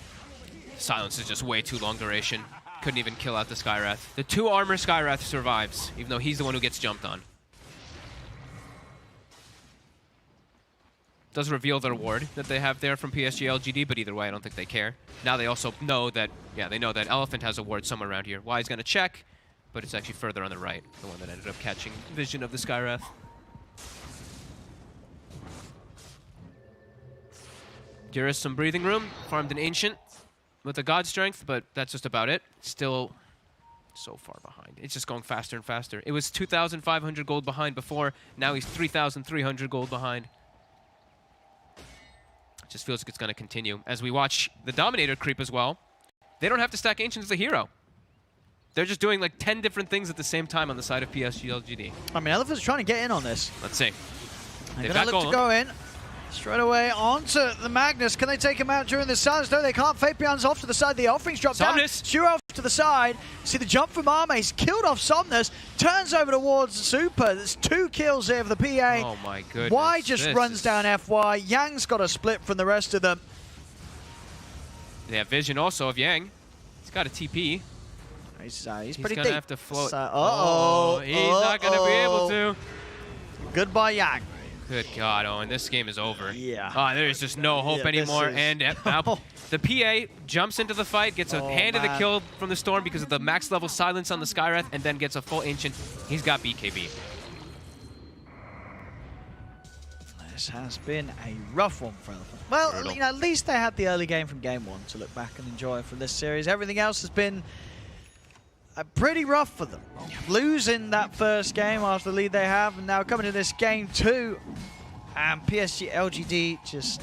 Silence is just way too long duration. Couldn't even kill out the Skywrath. The 2 armor Skywrath survives, even though he's the one who gets jumped on. Does reveal the reward that they have there from PSG.LGD, but either way, I don't think they care. Now they also know that, yeah, they know that Elephant has a ward somewhere around here. Y's gonna check, but it's actually further on the right, the one that ended up catching vision of the Skywrath. Jurist some breathing room, farmed an Ancient with a God Strength, but that's just about it. Still so far behind. It's just going faster and faster. It was 2,500 gold behind before, now he's 3,300 gold behind. Just feels like it's going to continue. As we watch the Dominator creep as well, they don't have to stack Ancient as a hero. They're just doing like 10 different things at the same time on the side of PSG.LGD. I mean, Elephant's trying to get in on this. Let's see. They're going to look to go in. Straight away onto the Magnus. Can they take him out during the silence? No, they can't. Fate Beyond's off to the side. The offerings drop down. Shiro off to the side. See the jump from Arme. He's killed off Somnus. Turns over towards Super. There's 2 kills here for the PA. Oh my goodness. Y just runs down FY. Yang's got a split from the rest of them. They have vision also of Yang. He's got a TP. He's He's pretty gonna deep. have to float. He's not gonna be able to. Goodbye, Yang. Good God, Owen, this game is over. Yeah. Oh, there's just no hope anymore. And now the PA jumps into the fight, gets a hand of the kill from the Storm because of the max level silence on the Skywrath, and then gets a full Ancient. He's got BKB. This has been a rough one for Elephant. Well, you know, at least they had the early game from game 1 to look back and enjoy from this series. Everything else has been pretty rough for them. Losing that first game after the lead they have, and now coming to this game 2, and PSG.LGD just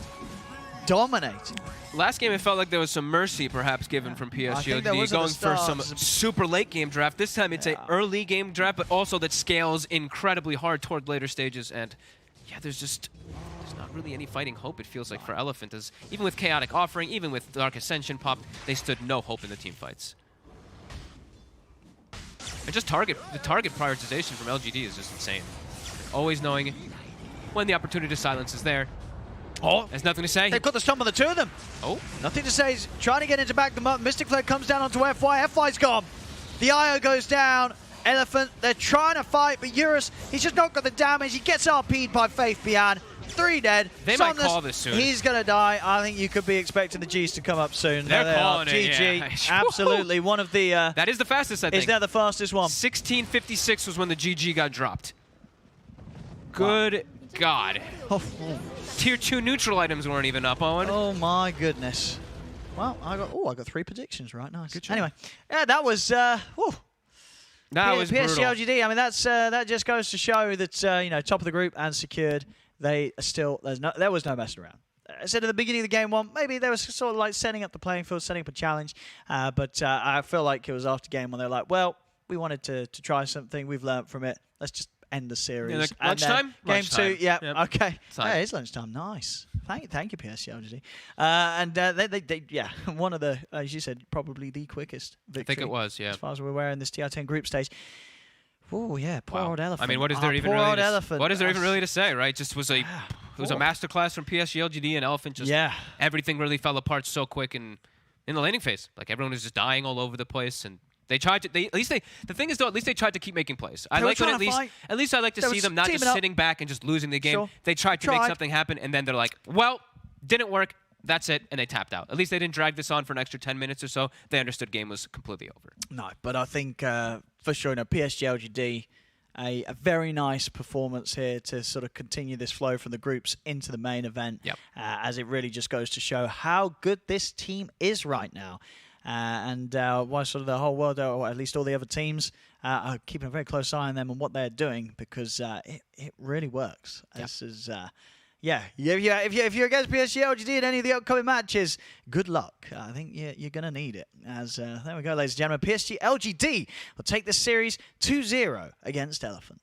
dominating. Last game, it felt like there was some mercy perhaps given from PSG.LGD going for some super late game draft. This time it's an early game draft, but also that scales incredibly hard toward later stages. And yeah, there's not really any fighting hope, it feels like, for Elephant. As even with Chaotic Offering, even with Dark Ascension pop, they stood no hope in the team fights. And just the target prioritization from LGD is just insane. Always knowing when the opportunity to silence is there. Oh, there's nothing to say. They've got the stomp on the 2 of them. Oh. Nothing to say. He's trying to get into back them up. Mystic Flare comes down onto FY. FY's gone. The IO goes down. Elephant, they're trying to fight, but Eurus, he's just not got the damage. He gets RP'd by Faith Beyond. 3 dead. They might call this soon. He's going to die. I think you could be expecting the Gs to come up soon. They're calling it, GG. yeah. Absolutely. One of the... that is the fastest, I think. Is that the fastest one? 16:56 was when the GG got dropped. Good God. Oh. Tier 2 neutral items weren't even up, Owen. Oh my goodness. Well, I got 3 predictions right. Nice. Good job. Anyway, yeah, that was... whew. That was brutal. PSG.LGD. I mean, that just goes to show that you know, top of the group and secured. They are still there was no messing around. I said at the beginning of the game 1, maybe they were sort of like setting up the playing field, setting up a challenge. But I feel like it was after game 1 they're like, well, we wanted to try something. We've learned from it. Let's just end the series. Yeah, like lunchtime? Game Lunchtime. 2, yeah, Yep. okay. Time. Hey, it's lunchtime. Nice. Thank you, PSG.LGD. And they yeah, one of the, as you said, probably the quickest victory. I think it was, yeah. As far as we're aware in this TR10 group stage. Oh yeah, poor old Elephant. I mean, what is there even really to say, right? Just was it was a masterclass from PSG.LGD, and Elephant just everything really fell apart so quick in the laning phase. Like everyone was just dying all over the place, and they tried to. The thing is though, at least they tried to keep making plays. I like when at least I like to see them not just sitting back and just losing the game. Sure. They tried to make something happen, and then they're like, well, didn't work. That's it, and they tapped out. At least they didn't drag this on for an extra 10 minutes or so. They understood game was completely over. No, but I think for sure, PSG.LGD, a very nice performance here to sort of continue this flow from the groups into the main event. Yep. As it really just goes to show how good this team is right now. and why sort of the whole world, or at least all the other teams, are keeping a very close eye on them and what they're doing, because it really works. Yep. This is. Yeah, if you're against PSG.LGD in any of the upcoming matches, good luck. I think you're going to need it. As there we go, ladies and gentlemen. PSG.LGD will take this series 2-0 against Elephant.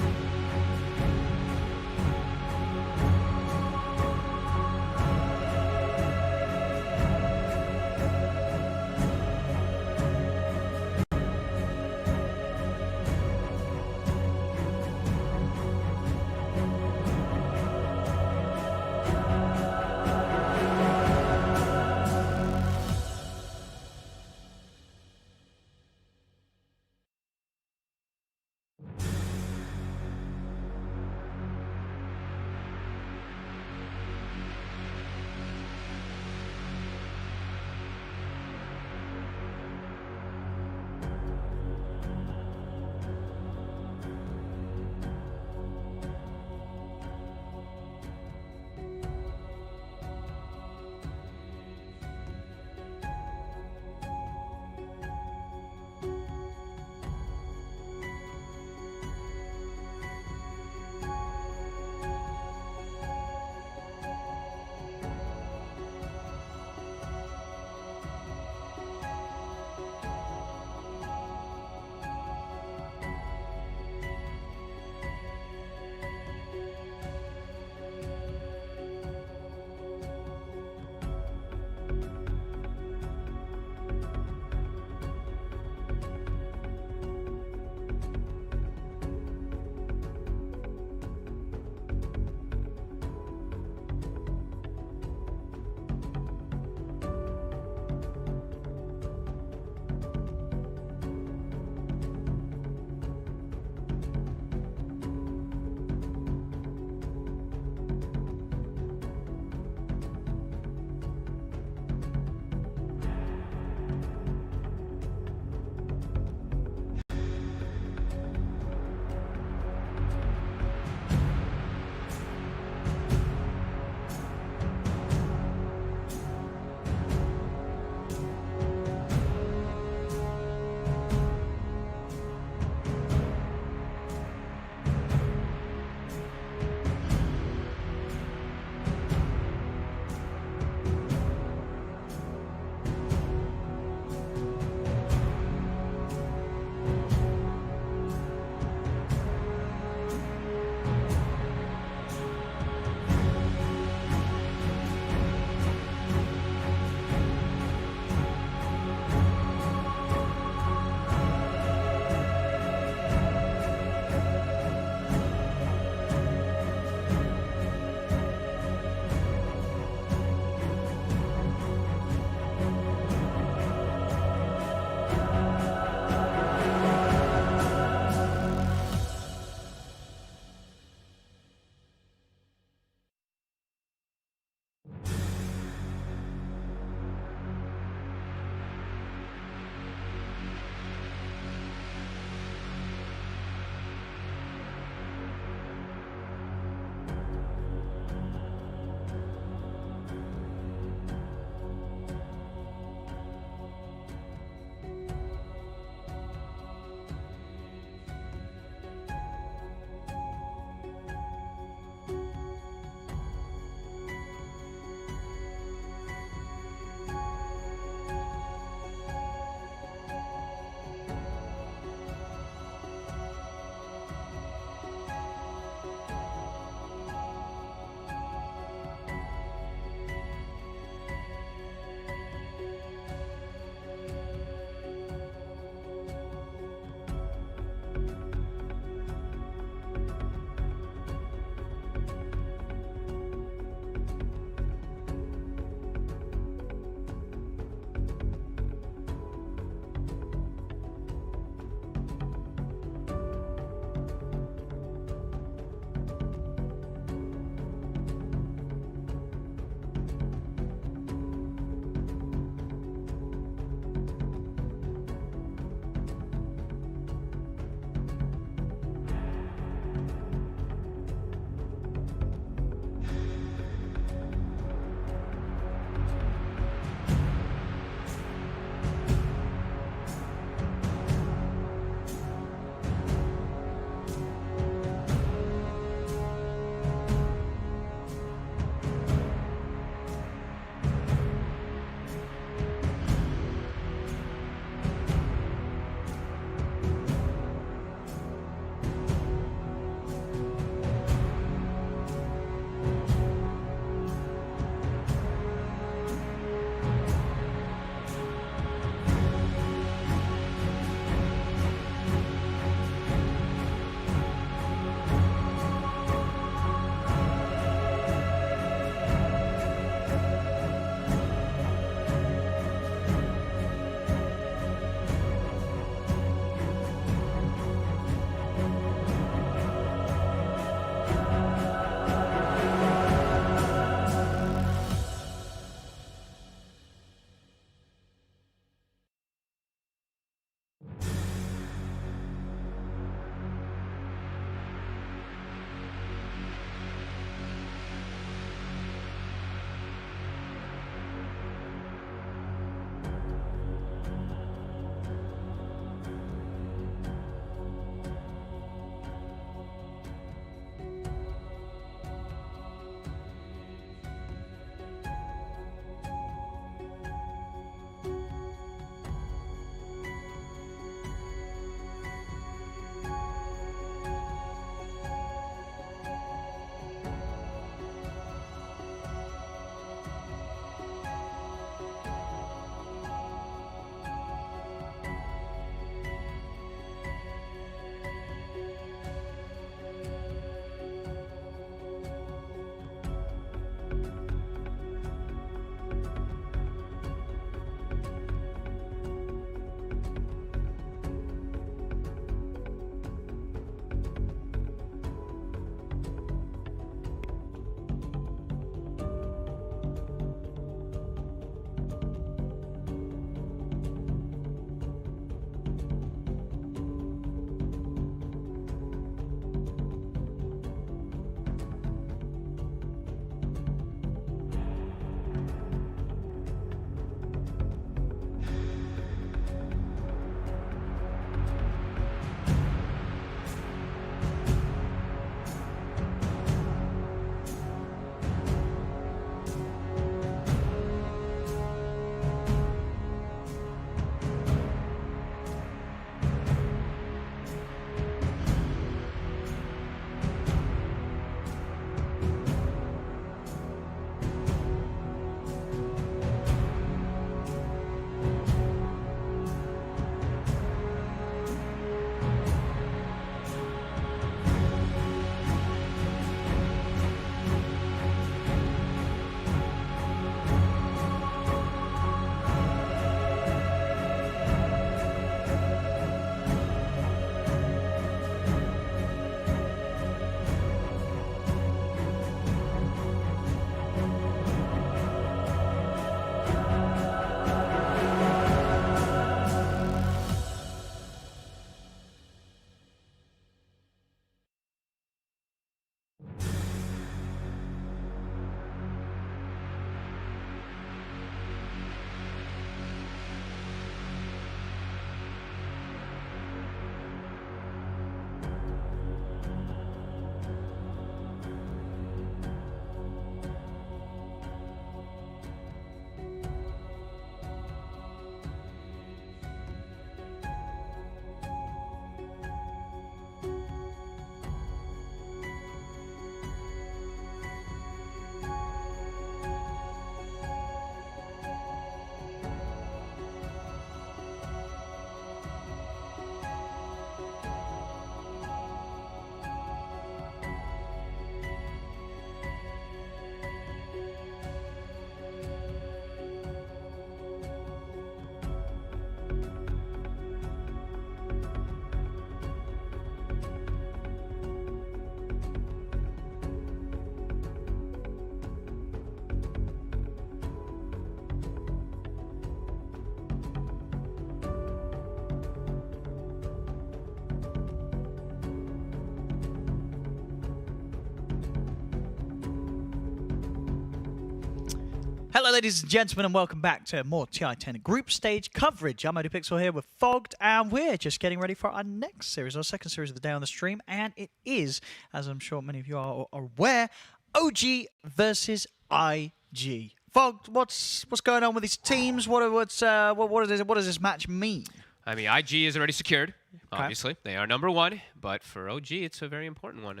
Hello, ladies and gentlemen, and welcome back to more TI10 group stage coverage. I'm ODPixel here with Fogged, and we're just getting ready for our next series, our second series of the day on the stream, and it is, as I'm sure many of you are aware, OG versus IG. Fogged, what's going on with these teams? What does this match mean? I mean, IG is already secured, obviously. Okay. They are #1, but for OG, it's a very important one.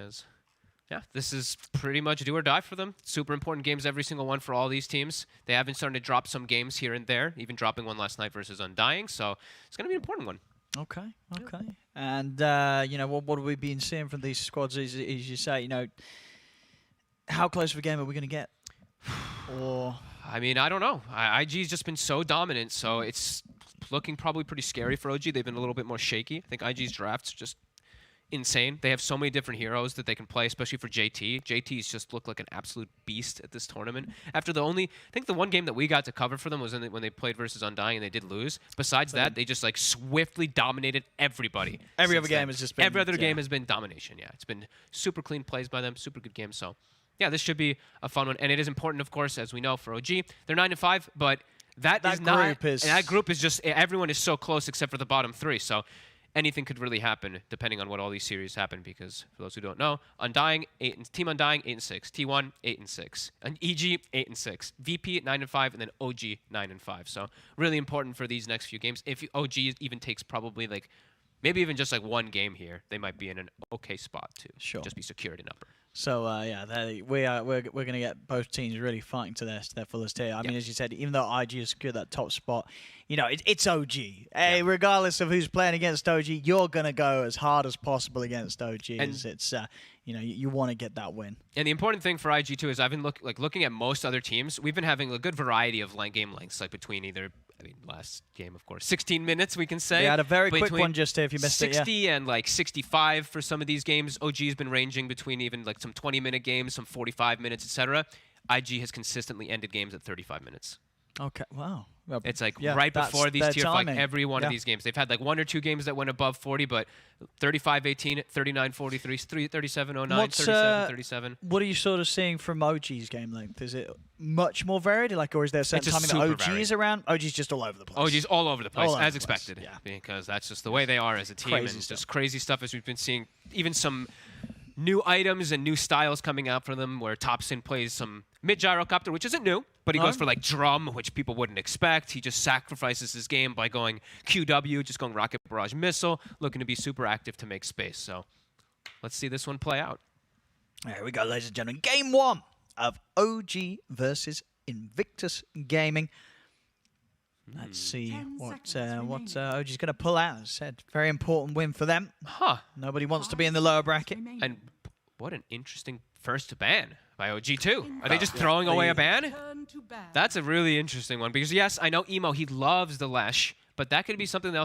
Yeah, this is pretty much do or die for them. Super important games, every single one for all these teams. They have been starting to drop some games here and there, even dropping one last night versus Undying, so it's going to be an important one. Okay. And, what have we been seeing from these squads, as you say, how close of a game are we going to get? Or... I mean, I don't know. IG's just been so dominant, so it's looking probably pretty scary for OG. They've been a little bit more shaky. I think IG's drafts just insane. They have so many different heroes that they can play, especially for JT. JT's just looked like an absolute beast at this tournament. After I think the one game that we got to cover for them was when they played versus Undying and they did lose. Besides that, they just like swiftly dominated everybody. Every other game has just been... Every other game has been domination, yeah. It's been super clean plays by them, super good games, so... Yeah, this should be a fun one, and it is important, of course, as we know, for OG. They're 9-5, but that group is just everyone is so close except for the bottom 3. So anything could really happen depending on what all these series happen. Because for those who don't know, Team Undying 8-6, T1 8-6, and EG 8-6, VP 9-5, and then OG 9-5. So really important for these next few games. If OG even takes probably like maybe even just like one game here, they might be in an okay spot to just be secured in upper. So we're going to get both teams really fighting to their fullest here. I mean, as you said, even though IG has secured that top spot, it's OG. Hey, regardless of who's playing against OG, you're going to go as hard as possible against OG. And it's you want to get that win. And the important thing for IG too is I've been looking at most other teams. We've been having a good variety of game lengths, like between last game, of course, 16 minutes, we can say. We had a very quick one just here if you missed 60 and 65 for some of these games. OG has been ranging between even some 20-minute games, some 45 minutes, etc. IG has consistently ended games at 35 minutes. Okay, wow. Well, it's right before these tier every one of these games. They've had 1 or 2 games that went above 40, but 35-18, 39-43, 37-09, 37-37. What are you sort of seeing from OG's game length? Is it much more varied? Or is there a certain timing that OG is around? OG's just all over the place. OG's all over the place, as expected. Yeah. Because that's just the way they are as a team. Just crazy stuff as we've been seeing. Even some new items and new styles coming out for them where Topson plays some mid-gyrocopter, which isn't new, but he goes for drum, which people wouldn't expect. He just sacrifices his game by going QW, just going rocket barrage missile, looking to be super active to make space. So let's see this one play out. There we go, ladies and gentlemen. Game 1 of OG versus Invictus Gaming. Let's see what OG's going to pull out. As I said, very important win for them. Nobody wants to be in the lower bracket. And what an interesting first ban by OG too. Are they just throwing away a ban? That's a really interesting one because yes, I know Emo, he loves the Lesh, but that could be something that